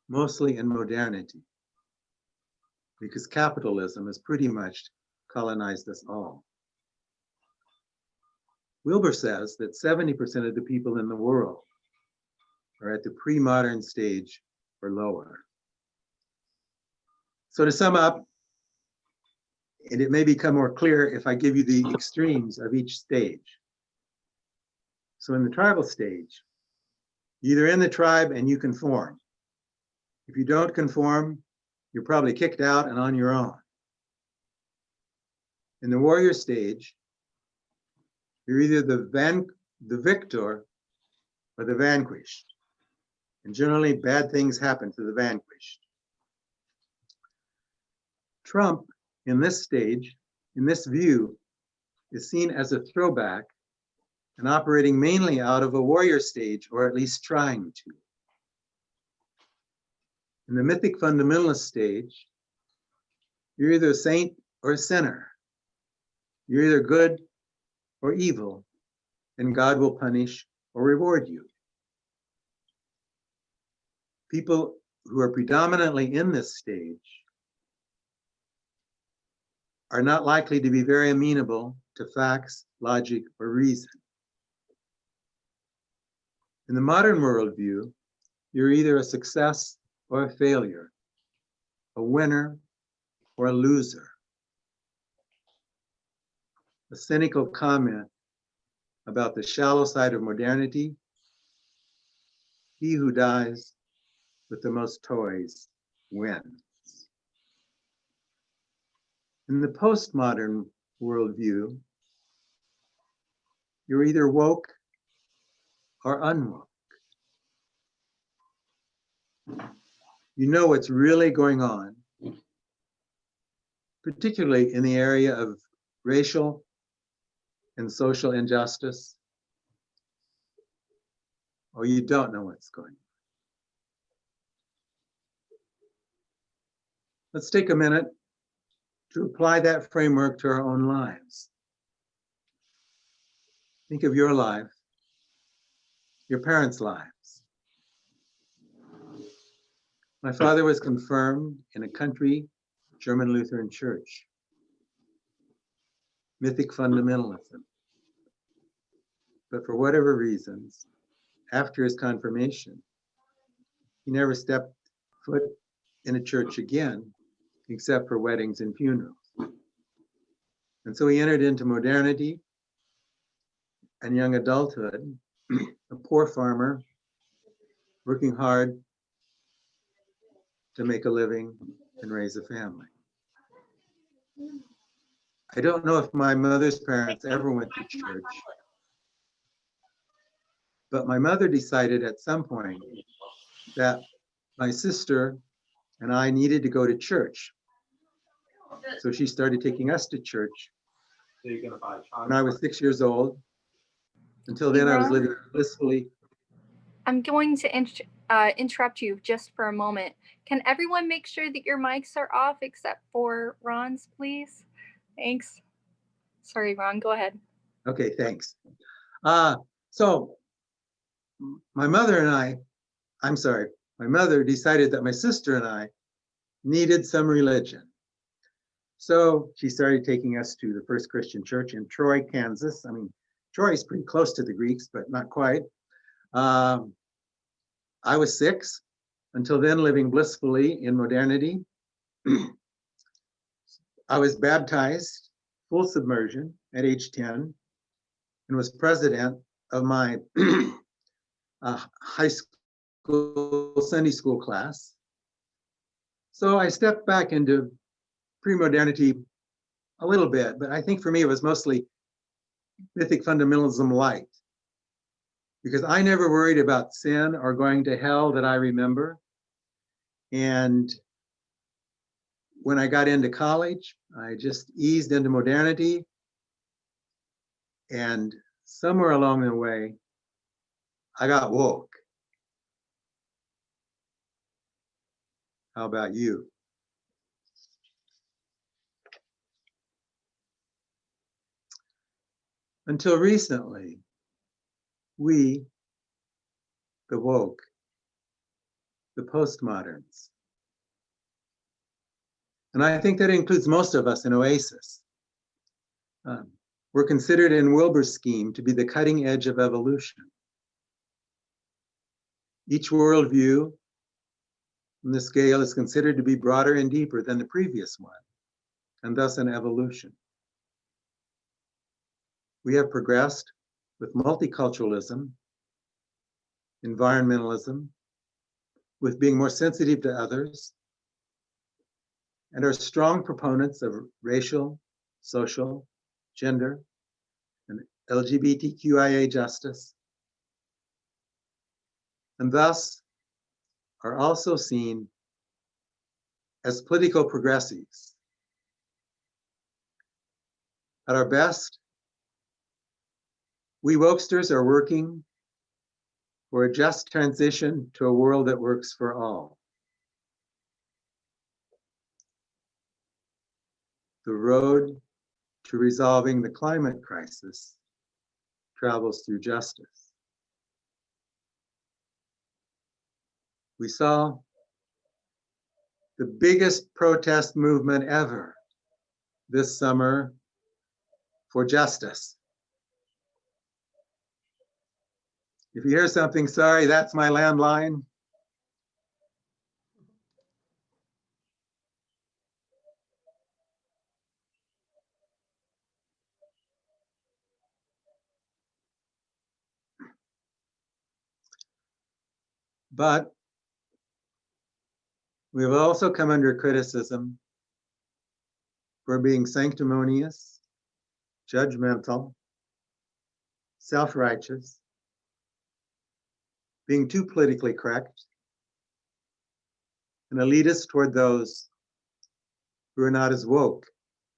mostly in modernity, because capitalism has pretty much colonized us all. Wilbur says that 70% of the people in the world are at the pre-modern stage or lower. So to sum up, and it may become more clear if I give you the extremes of each stage. So in the tribal stage, you're either in the tribe and you conform. If you don't conform, you're probably kicked out and on your own. In the warrior stage, you're either the victor or the vanquished. And generally bad things happen to the vanquished. Trump, in this stage, in this view, is seen as a throwback and operating mainly out of a warrior stage, or at least trying to. In the mythic fundamentalist stage, you're either a saint or a sinner. You're either good or evil, and God will punish or reward you. People who are predominantly in this stage are not likely to be very amenable to facts, logic, or reason. In the modern worldview, you're either a success or a failure, a winner or a loser. A cynical comment about the shallow side of modernity: he who dies with the most toys wins. In the postmodern worldview, you're either woke or unwoke. You know what's really going on, particularly in the area of racial and social injustice, or you don't know what's going on. Let's take a minute to apply that framework to our own lives. Think of your life, your parents' lives. My father was confirmed in a country German Lutheran church. Mythic fundamentalism. But for whatever reasons, after his confirmation, he never stepped foot in a church again, except for weddings and funerals. And so he entered into modernity and young adulthood, a poor farmer, working hard to make a living and raise a family. I don't know if my mother's parents ever went to church, but my mother decided at some point that my sister and I needed to go to church. So she started taking us to church when I was 6 years old. Until then, I was living blissfully. I'm going to interrupt you just for a moment. Can everyone make sure that your mics are off except for Ron's, please? Thanks. Sorry, Ron, go ahead. Okay, thanks. So my mother decided that my sister and I needed some religion. So she started taking us to the First Christian Church in Troy, Kansas. I mean, Troy is pretty close to the Greeks, but not quite. I was 6, until then living blissfully in modernity. I was baptized, full submersion, at age 10, and was president of my high school Sunday school class. So I stepped back into pre-modernity a little bit, but I think for me it was mostly mythic fundamentalism light, because I never worried about sin or going to hell that I remember. And when I got into college, I just eased into modernity. And somewhere along the way, I got woke. How about you? Until recently, we, the woke, the postmoderns, and I think that includes most of us in Oasis, were considered in Wilber's scheme to be the cutting edge of evolution. Each worldview on the scale is considered to be broader and deeper than the previous one, and thus an evolution. We have progressed with multiculturalism, environmentalism, with being more sensitive to others, and are strong proponents of racial, social, gender, and LGBTQIA justice, and thus are also seen as political progressives. At our best, we wokesters are working for a just transition to a world that works for all. The road to resolving the climate crisis travels through justice. We saw the biggest protest movement ever this summer for justice. If you hear something, sorry, that's my landline. But we have also come under criticism for being sanctimonious, judgmental, self-righteous, being too politically correct, and elitist toward those who are not as woke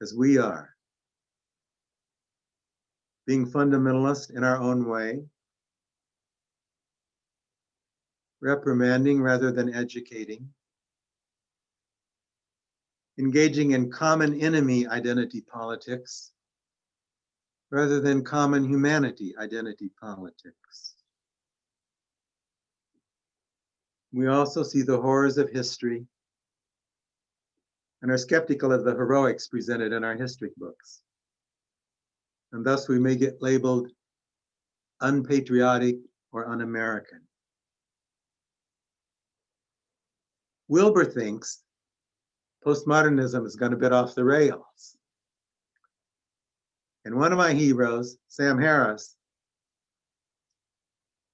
as we are, being fundamentalist in our own way, reprimanding rather than educating, engaging in common enemy identity politics rather than common humanity identity politics. We also see the horrors of history and are skeptical of the heroics presented in our history books. And thus we may get labeled unpatriotic or un-American. Wilbur thinks postmodernism has gone a bit off the rails. And one of my heroes, Sam Harris,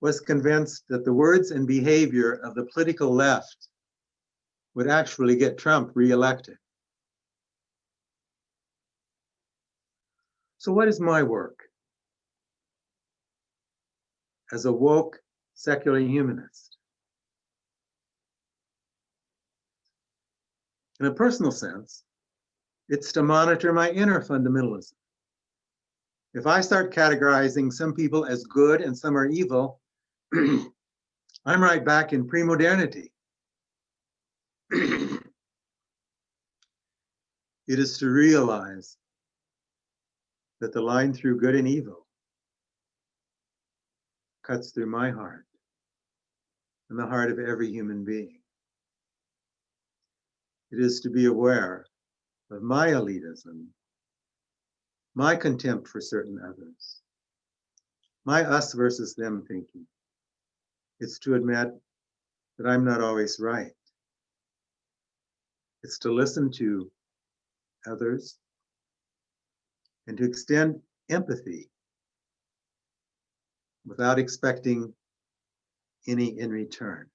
was convinced that the words and behavior of the political left would actually get Trump reelected. So what is my work as a woke secular humanist? In a personal sense, it's to monitor my inner fundamentalism. If I start categorizing some people as good and some are evil, I'm right back in pre-modernity. It is to realize that the line through good and evil cuts through my heart and the heart of every human being. It is to be aware of my elitism, my contempt for certain others, my us versus them thinking. It's to admit that I'm not always right. It's to listen to others and to extend empathy without expecting any in return.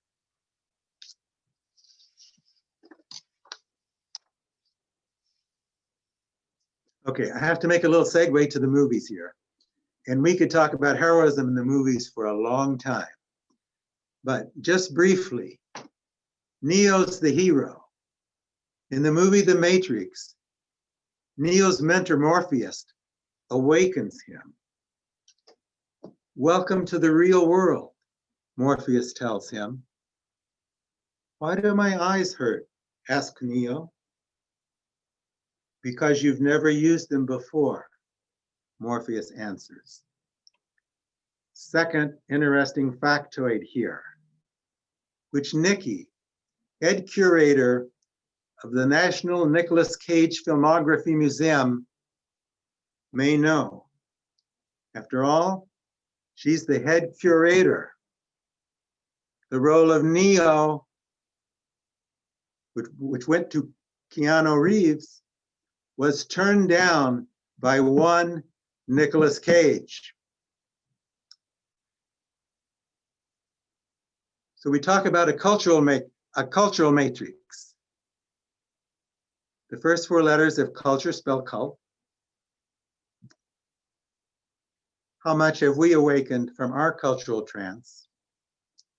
Okay, I have to make a little segue to the movies here. And we could talk about heroism in the movies for a long time. But just briefly, Neo's the hero. In the movie The Matrix, Neo's mentor Morpheus awakens him. Welcome to the real world, Morpheus tells him. Why do my eyes hurt? Asks Neo. Because you've never used them before, Morpheus answers. Second interesting factoid here, which Nikki, head curator of the National Nicolas Cage Filmography Museum, may know. After all, she's the head curator. The role of Neo, which went to Keanu Reeves, was turned down by one Nicolas Cage. So we talk about a cultural matrix. The first four letters of culture spell cult. How much have we awakened from our cultural trance,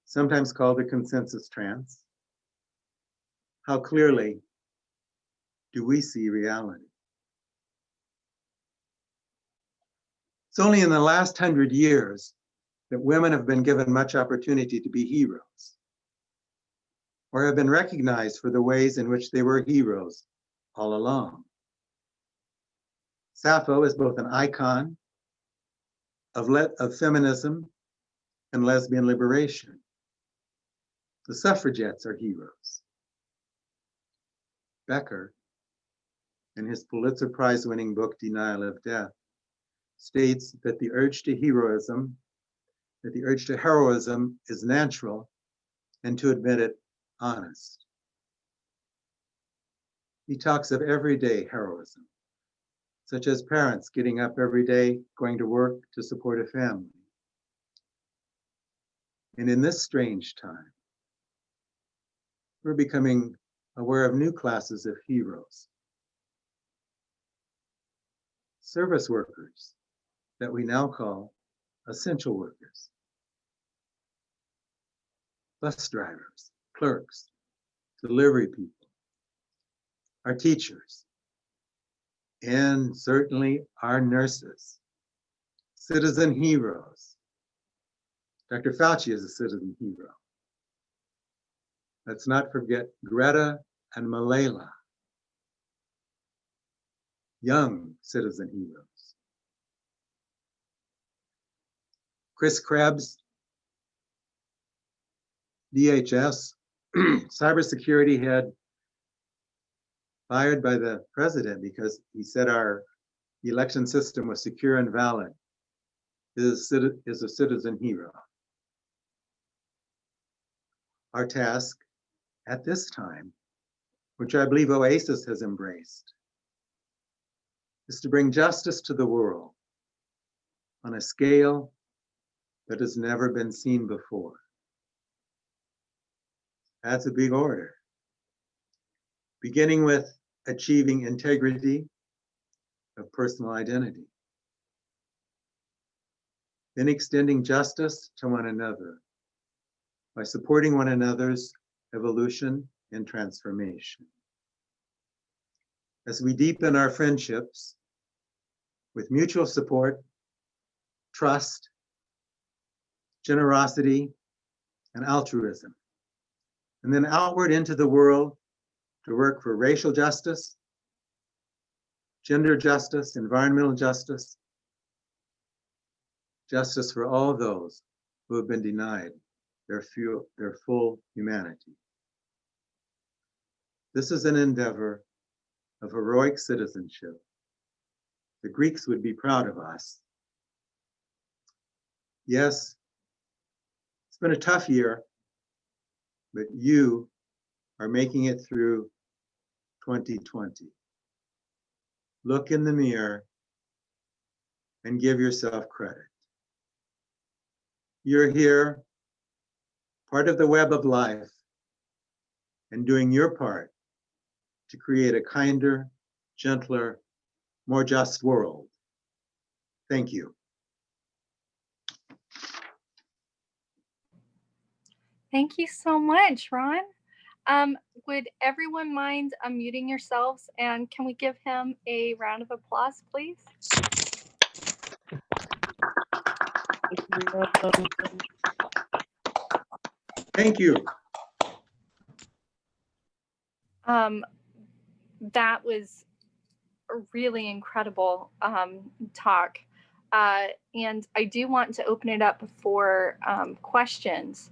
sometimes called the consensus trance? How clearly do we see reality? It's only in the last 100 years that women have been given much opportunity to be heroes, or have been recognized for the ways in which they were heroes all along. Sappho is both an icon of feminism and lesbian liberation. The suffragettes are heroes. Becker, in his Pulitzer Prize-winning book, Denial of Death, states that the urge to heroism is natural, and to admit it, honest. He talks of everyday heroism, such as parents getting up every day, going to work to support a family. And in this strange time, we're becoming aware of new classes of heroes. Service workers that we now call essential workers. Bus drivers, clerks, delivery people, our teachers, and certainly our nurses, citizen heroes. Dr. Fauci is a citizen hero. Let's not forget Greta and Malala, young citizen heroes. Chris Krebs, DHS, cybersecurity head, fired by the president because he said our election system was secure and valid, is a citizen hero. Our task at this time, which I believe Oasis has embraced, is to bring justice to the world on a scale that has never been seen before. That's a big order. Beginning with achieving integrity of personal identity, then extending justice to one another by supporting one another's evolution and transformation. As we deepen our friendships with mutual support, trust, generosity, and altruism, and then outward into the world to work for racial justice, gender justice, environmental justice, justice for all those who have been denied their full humanity. This is an endeavor of heroic citizenship. The Greeks would be proud of us. Yes, it's been a tough year, but you are making it through 2020. Look in the mirror and give yourself credit. You're here, part of the web of life, and doing your part to create a kinder, gentler, more just world. Thank you. Thank you so much, Ron. Would everyone mind unmuting yourselves, and can we give him a round of applause, please? Thank you. That was a really incredible talk. And I do want to open it up for questions,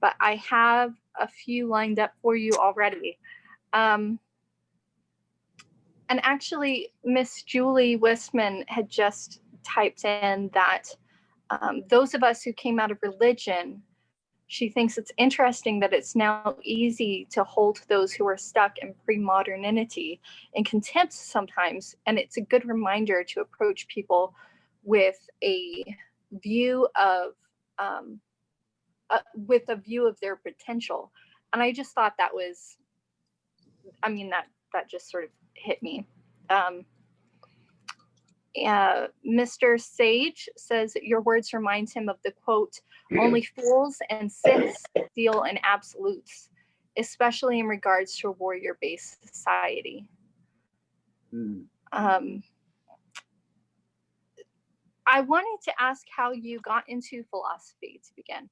but I have a few lined up for you already. And actually, Miss Julie Wistman had just typed in that those of us who came out of religion, she thinks it's interesting that it's now easy to hold those who are stuck in pre-modernity in contempt sometimes, and it's a good reminder to approach people with a view of their potential. And I just thought that was, I mean, that just sort of hit me. Mr. Sage says your words remind him of the quote, "Only fools and Siths deal in absolutes, especially in regards to a warrior-based society." I wanted to ask how you got into philosophy to begin.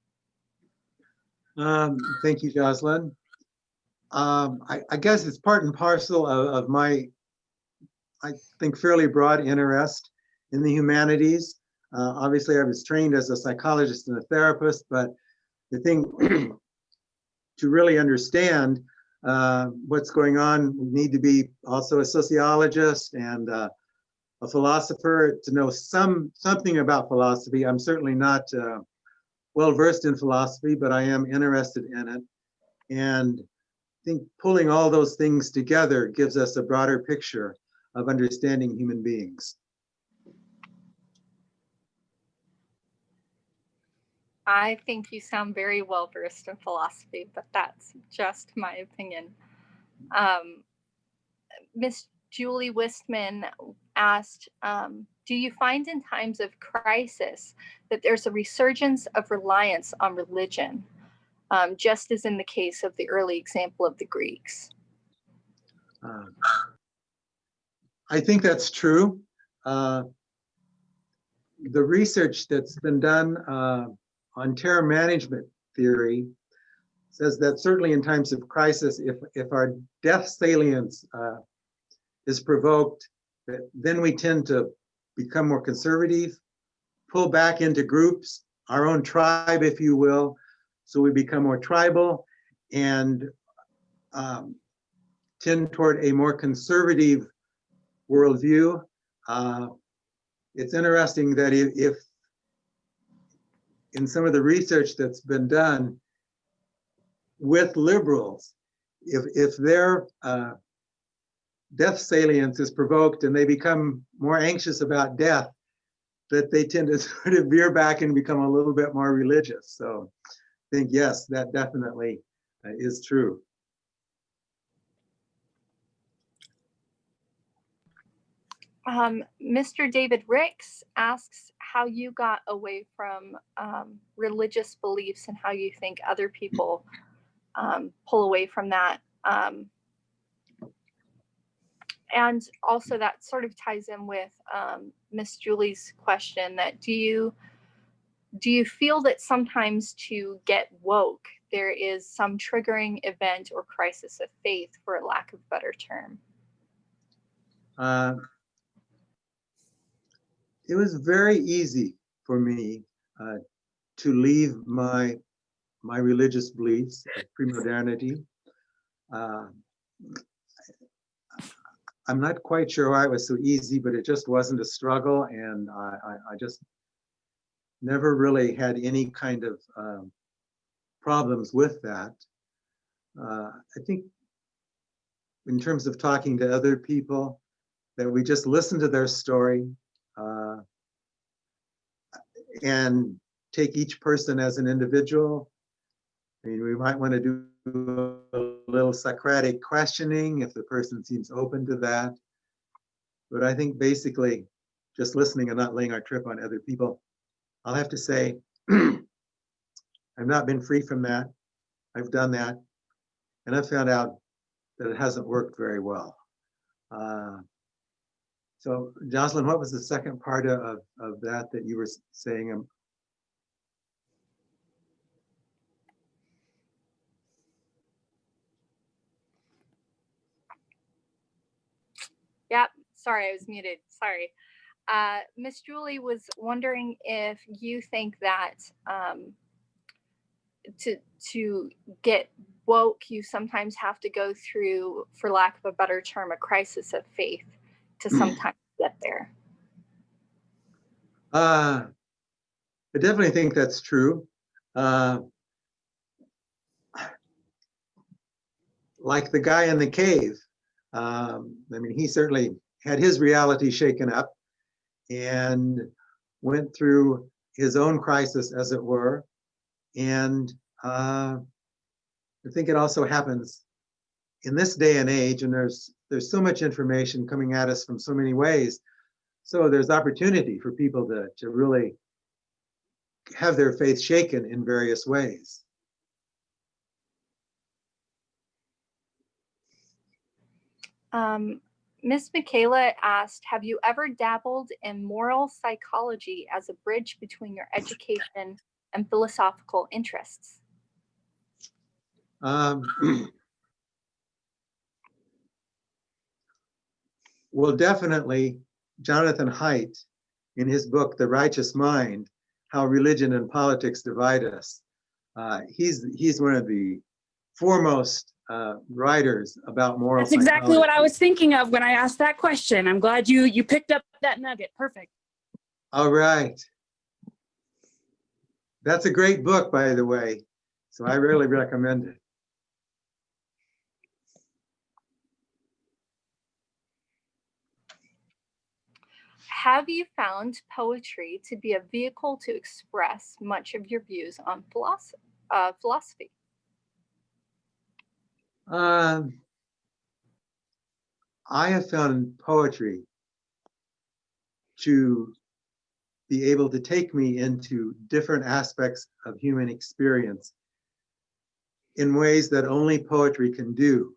Thank you, Jocelyn. I guess it's part and parcel of my, I think, fairly broad interest in the humanities. Obviously, I was trained as a psychologist and a therapist, but the thing to really understand what's going on, we need to be also a sociologist and a philosopher to know something about philosophy. I'm certainly not well versed in philosophy, but I am interested in it. And I think pulling all those things together gives us a broader picture of understanding human beings. I think you sound very well versed in philosophy, but that's just my opinion. Miss Julie Wistman asked, do you find in times of crisis that there's a resurgence of reliance on religion, just as in the case of the early example of the Greeks? I think that's true. The research that's been done on terror management theory says that certainly in times of crisis, if our death salience is provoked then we tend to become more conservative, pull back into groups, our own tribe, if you will. So we become more tribal and tend toward a more conservative worldview. It's interesting that if in some of the research that's been done with liberals, if their death salience is provoked and they become more anxious about death, that they tend to sort of veer back and become a little bit more religious. So I think, yes, that definitely is true. Mr. David Ricks asks how you got away from religious beliefs and how you think other people pull away from that. And also that sort of ties in with Miss Julie's question that do you feel that sometimes to get woke, there is some triggering event or crisis of faith, for a lack of a better term? It was very easy for me to leave my religious beliefs of pre-modernity. I'm not quite sure why it was so easy, but it just wasn't a struggle, and I just never really had any kind of problems with that. I think in terms of talking to other people, that we just listen to their story and take each person as an individual. I mean, we might want to do a little Socratic questioning if the person seems open to that. But I think basically just listening and not laying our trip on other people. I'll have to say, I've not been free from that. I've done that. And I've found out that it hasn't worked very well. So Jocelyn, what was the second part of that you were saying? Yep, sorry, I was muted, sorry. Miss Julie was wondering if you think that to get woke, you sometimes have to go through, for lack of a better term, a crisis of faith to sometimes get there. I definitely think that's true. Like the guy in the cave, I mean, he certainly had his reality shaken up and went through his own crisis, as it were. And I think it also happens in this day and age, and there's so much information coming at us from so many ways. So there's opportunity for people to really have their faith shaken in various ways. Miss Michaela asked, have you ever dabbled in moral psychology as a bridge between your education and philosophical interests? Well, definitely Jonathan Haidt, in his book, The Righteous Mind, How Religion and Politics Divide Us. He's one of the foremost writers about moral That's exactly psychology. what I was thinking of when I asked that question. I'm glad you picked up that nugget. Perfect. All right. That's a great book, by the way. So I really recommend it. Have you found poetry to be a vehicle to express much of your views on philosophy? I have found poetry to be able to take me into different aspects of human experience in ways that only poetry can do.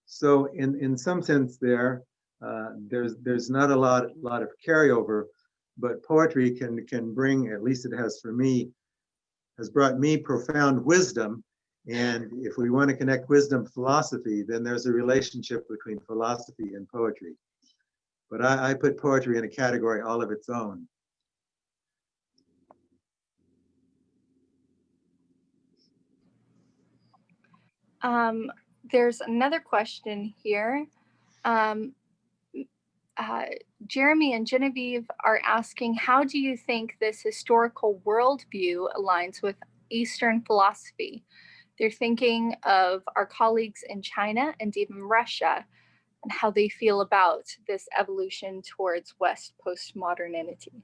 So in some sense there's not a lot of carryover, but poetry can bring, at least it has for me, has brought me profound wisdom And if we want to connect wisdom philosophy, then there's a relationship between philosophy and poetry. But I put poetry in a category all of its own. There's another question here. Jeremy and Genevieve are asking, how do you think this historical worldview aligns with Eastern philosophy? They're thinking of our colleagues in China and even Russia and how they feel about this evolution towards West postmodernity.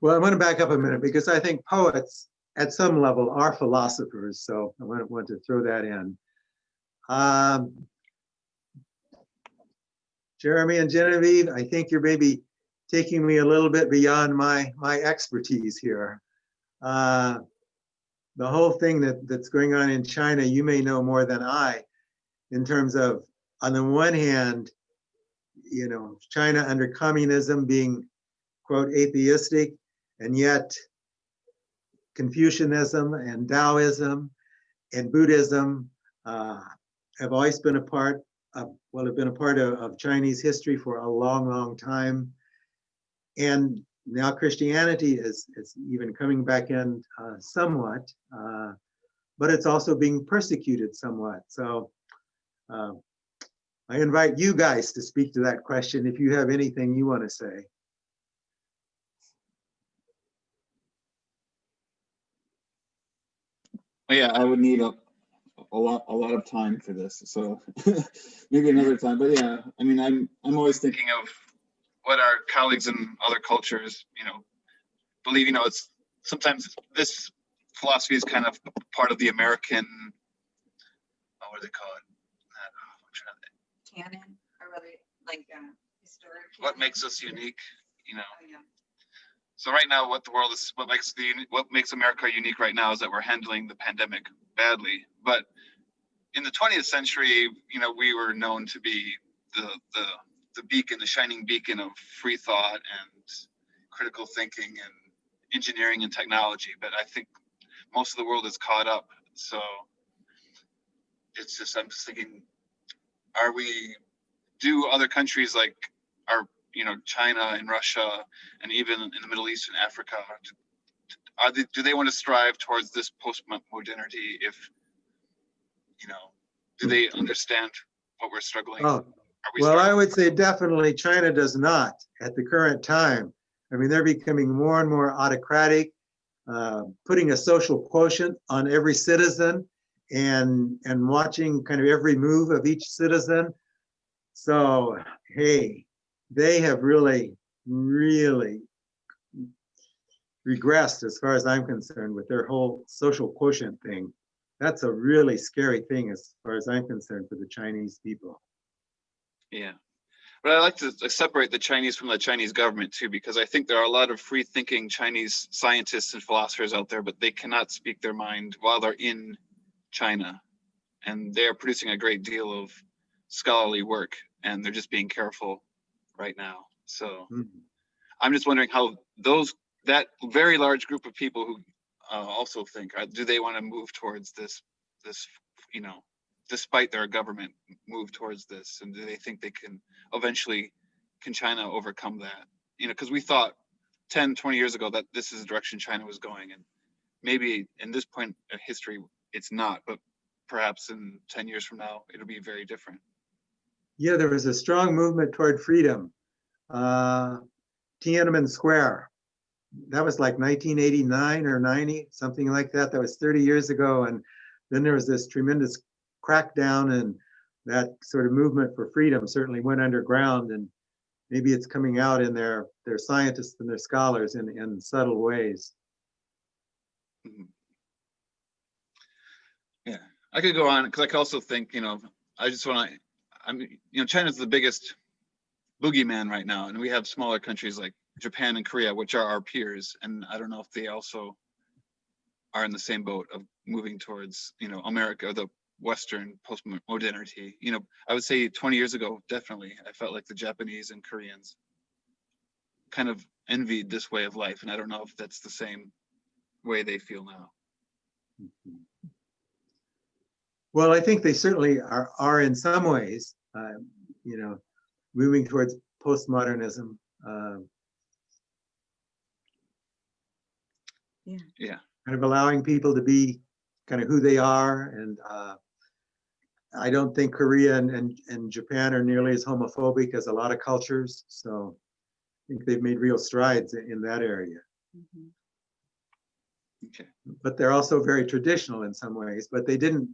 Well, I want to back up a minute because I think poets at some level are philosophers. So I want to throw that in. Jeremy and Genevieve, I think you're maybe taking me a little bit beyond my expertise here. The whole thing that's going on in China, you may know more than I, in terms of, on the one hand, China under communism being, quote, atheistic, and yet Confucianism and Taoism and Buddhism have always been a part of, have been a part of Chinese history for a long, long time. And now Christianity is even coming back in somewhat, but it's also being persecuted somewhat. So I invite you guys to speak to that question if you have anything you want to say. Yeah, I would need a lot of time for this, so maybe another time. But yeah, I mean, I'm always thinking of what our colleagues in other cultures, believe. It's sometimes this philosophy is kind of part of the American, what do they call it? Canon, or really like historic. What makes us unique, Oh, yeah. So right now, what makes America unique right now is that we're handling the pandemic badly. But in the 20th century, we were known to be the beacon, the shining beacon of free thought and critical thinking and engineering and technology. But I think most of the world is caught up. So it's just, I'm just thinking, do other countries like China and Russia and even in the Middle East and Africa, do they want to strive towards this post-modernity if, do they understand what we're struggling? Oh, well, I would say definitely China does not at the current time. I mean, they're becoming more and more autocratic, putting a social quotient on every citizen and watching kind of every move of each citizen. So, hey, they have really, really regressed as far as I'm concerned with their whole social quotient thing. That's a really scary thing as far as I'm concerned for the Chinese people. Yeah. But I like to separate the Chinese from the Chinese government too, because I think there are a lot of free thinking Chinese scientists and philosophers out there, but they cannot speak their mind while they're in China. And they're producing a great deal of scholarly work, and they're just being careful right now. So I'm just wondering how that very large group of people who also think, do they want to move towards this, despite their government move towards this, and do they think they can China overcome that? Because we thought 10, 20 years ago that this is the direction China was going, and maybe in this point of history it's not, but perhaps in 10 years from now it'll be very different. Yeah, there was a strong movement toward freedom. Tiananmen Square, that was like 1989 or 90, something like that. That was 30 years ago. And then there was this tremendous crackdown, and that sort of movement for freedom certainly went underground, and maybe it's coming out in their scientists and their scholars in subtle ways. Mm-hmm. Yeah, I could go on, because I could also think, China's the biggest boogeyman right now, and we have smaller countries like Japan and Korea, which are our peers, and I don't know if they also are in the same boat of moving towards, America, the Western post-modernity. I would say 20 years ago, definitely, I felt like the Japanese and Koreans kind of envied this way of life, and I don't know if that's the same way they feel now. Well, I think they certainly are in some ways, you know, moving towards postmodernism. Yeah. Kind of allowing people to be kind of who they are. And I don't think Korea and Japan are nearly as homophobic as a lot of cultures. So I think they've made real strides in that area. Okay. But they're also very traditional in some ways, but they didn't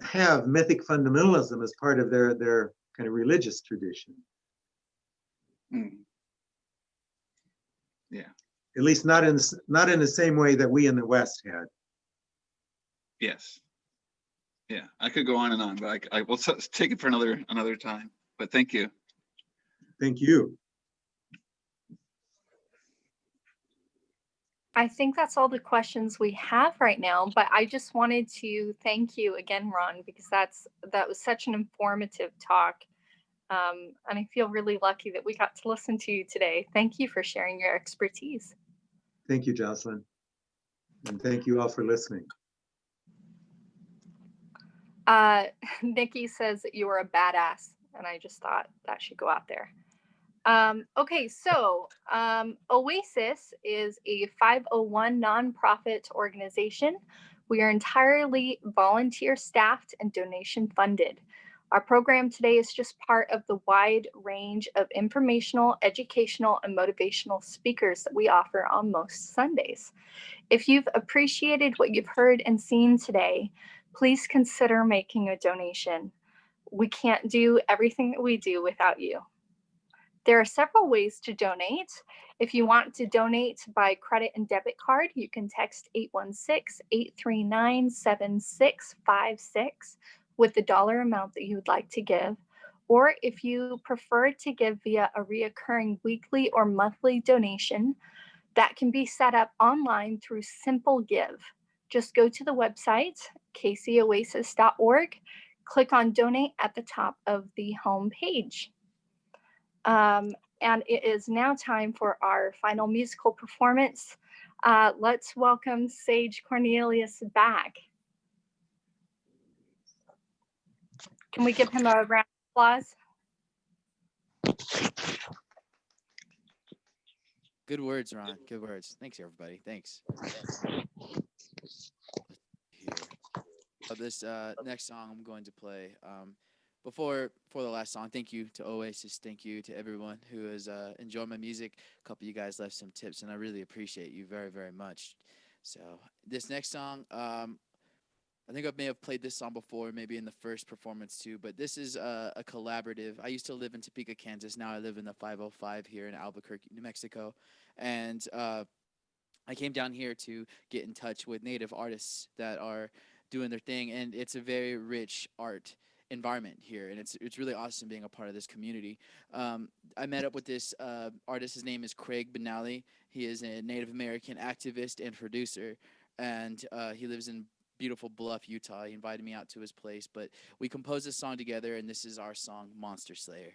have mythic fundamentalism as part of their kind of religious tradition. Yeah. At least not in the same way that we in the West had. Yes. Yeah, I could go on and on, but I will take it for another time. But thank you. Thank you. I think that's all the questions we have right now, but I just wanted to thank you again, Ron, because that was such an informative talk. And I feel really lucky that we got to listen to you today. Thank you for sharing your expertise. Thank you, Jocelyn. And thank you all for listening. Nikki says that you were a badass, and I just thought that should go out there. Okay, so Oasis is a 501 nonprofit organization. We are entirely volunteer staffed and donation funded. Our program today is just part of the wide range of informational, educational, and motivational speakers that we offer on most Sundays. If you've appreciated what you've heard and seen today, please consider making a donation. We can't do everything that we do without you. There are several ways to donate. If you want to donate by credit and debit card, you can text 816-839-7656 with the dollar amount that you would like to give. Or if you prefer to give via a reoccurring weekly or monthly donation, that can be set up online through Simple Give. Just go to the website, kcoasis.org, click on donate at the top of the home page. And it is now time for our final musical performance. Let's welcome Sage Cornelius back. Can we give him a round of applause? Good words, Ron. Good words. Thanks, everybody. Thanks. Here. This next song I'm going to play. For the last song, thank you to Oasis. Thank you to everyone who has enjoyed my music. A couple of you guys left some tips, and I really appreciate you very, very much. So this next song, I think I may have played this song before, maybe in the first performance too, but this is a collaborative. I used to live in Topeka, Kansas. Now I live in the 505 here in Albuquerque, New Mexico. And I came down here to get in touch with native artists that are doing their thing, and it's a very rich art environment here, and it's really awesome being a part of this community. I met up with this artist. His name is Craig Benally. He is a Native American activist and producer, and he lives in beautiful Bluff, Utah. He invited me out to his place, but we composed this song together, and this is our song, Monster Slayer.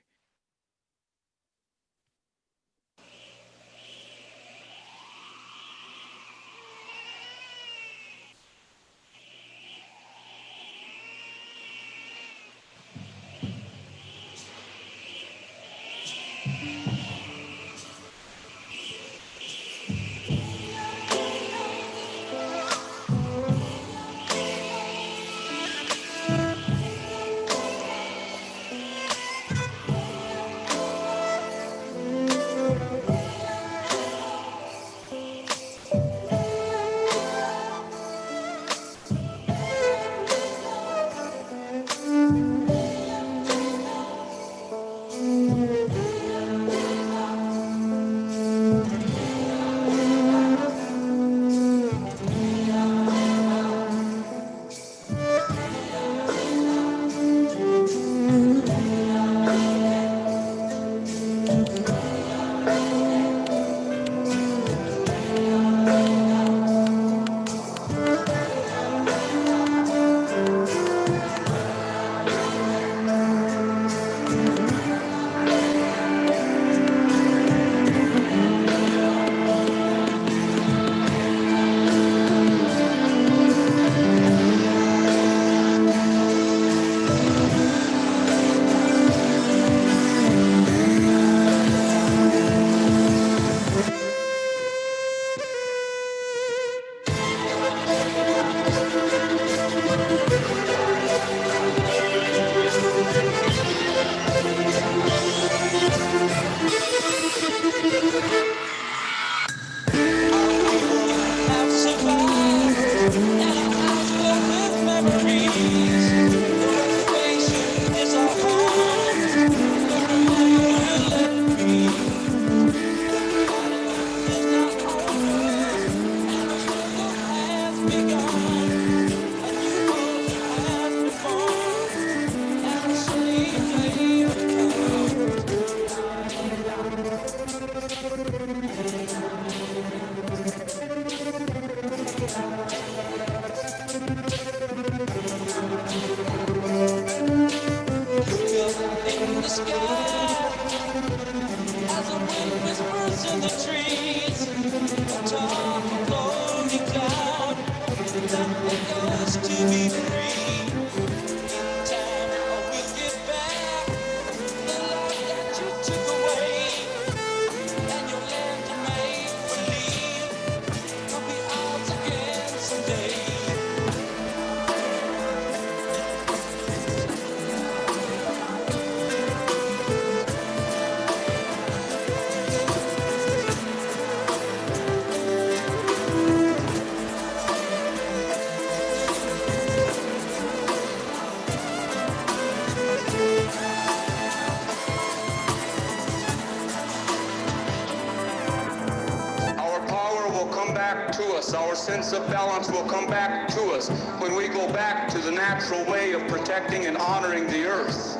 us. Our sense of balance will come back to us when we go back to the natural way of protecting and honoring the earth.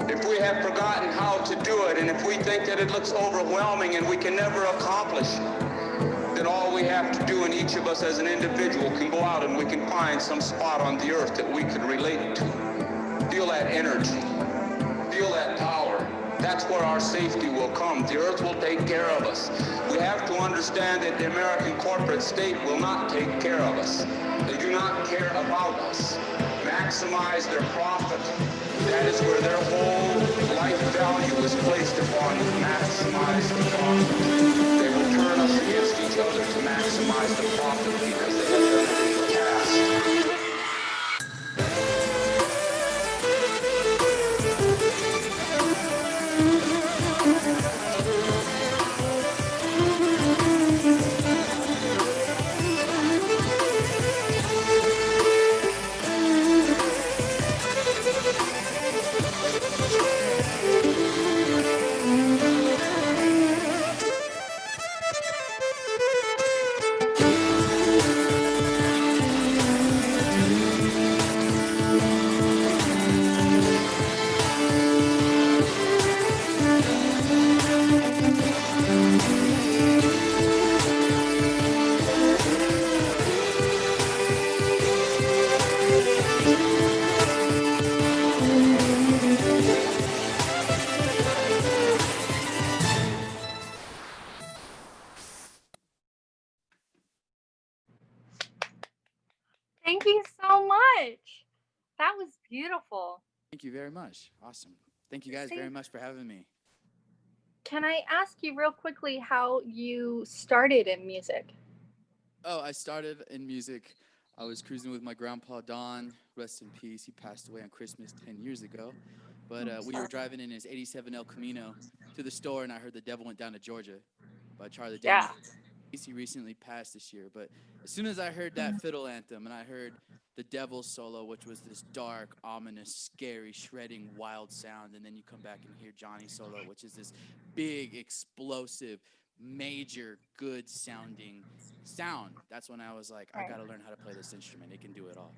If we have forgotten how to do it, and if we think that it looks overwhelming and we can never accomplish, then all we have to do, and each of us as an individual can go out and we can find some spot on the earth that we can relate to. Feel that energy. Feel that power. That's where our safety will come. The earth will take care of us. We have to understand that the American corporate state will not take care of us. They do not care about us. Maximize their profit. That is where their whole life value is placed upon. Maximize the profit. They will turn us against each other to maximize the profit because they have done it in the past. Thank you so much. That was beautiful. Thank you very much. Awesome. Thank you guys very much for having me. Can I ask you real quickly how you started in music? Oh, I started in music. I was cruising with my grandpa, Don. Rest in peace. He passed away on Christmas 10 years ago. But we were driving in his 87 El Camino to the store, and I heard The Devil Went Down to Georgia by Charlie Daniels. He recently passed this year. But as soon as I heard that fiddle anthem and I heard the Devil's solo, which was this dark, ominous, scary, shredding, wild sound, and then you come back and hear Johnny's solo, which is this big, explosive, major, good sounding sound. That's when I was like, I gotta learn how to play this instrument. It can do it all.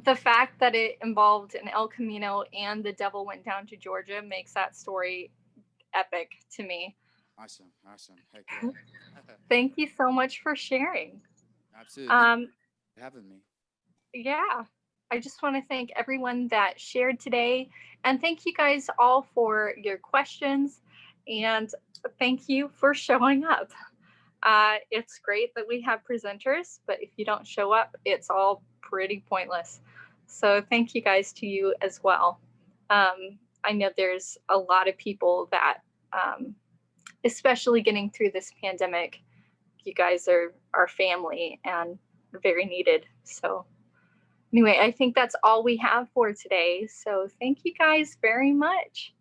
The fact that it involved an El Camino and The Devil Went Down to Georgia makes that story epic to me. Awesome. Heck yeah. Thank you so much for sharing. Absolutely. Thank you for having me. Yeah. I just want to thank everyone that shared today. And thank you guys all for your questions. And thank you for showing up. It's great that we have presenters, but if you don't show up, it's all pretty pointless. So thank you guys to you as well. I know there's a lot of people that, especially getting through this pandemic, you guys are our family and very needed. So anyway, I think that's all we have for today. So thank you guys very much.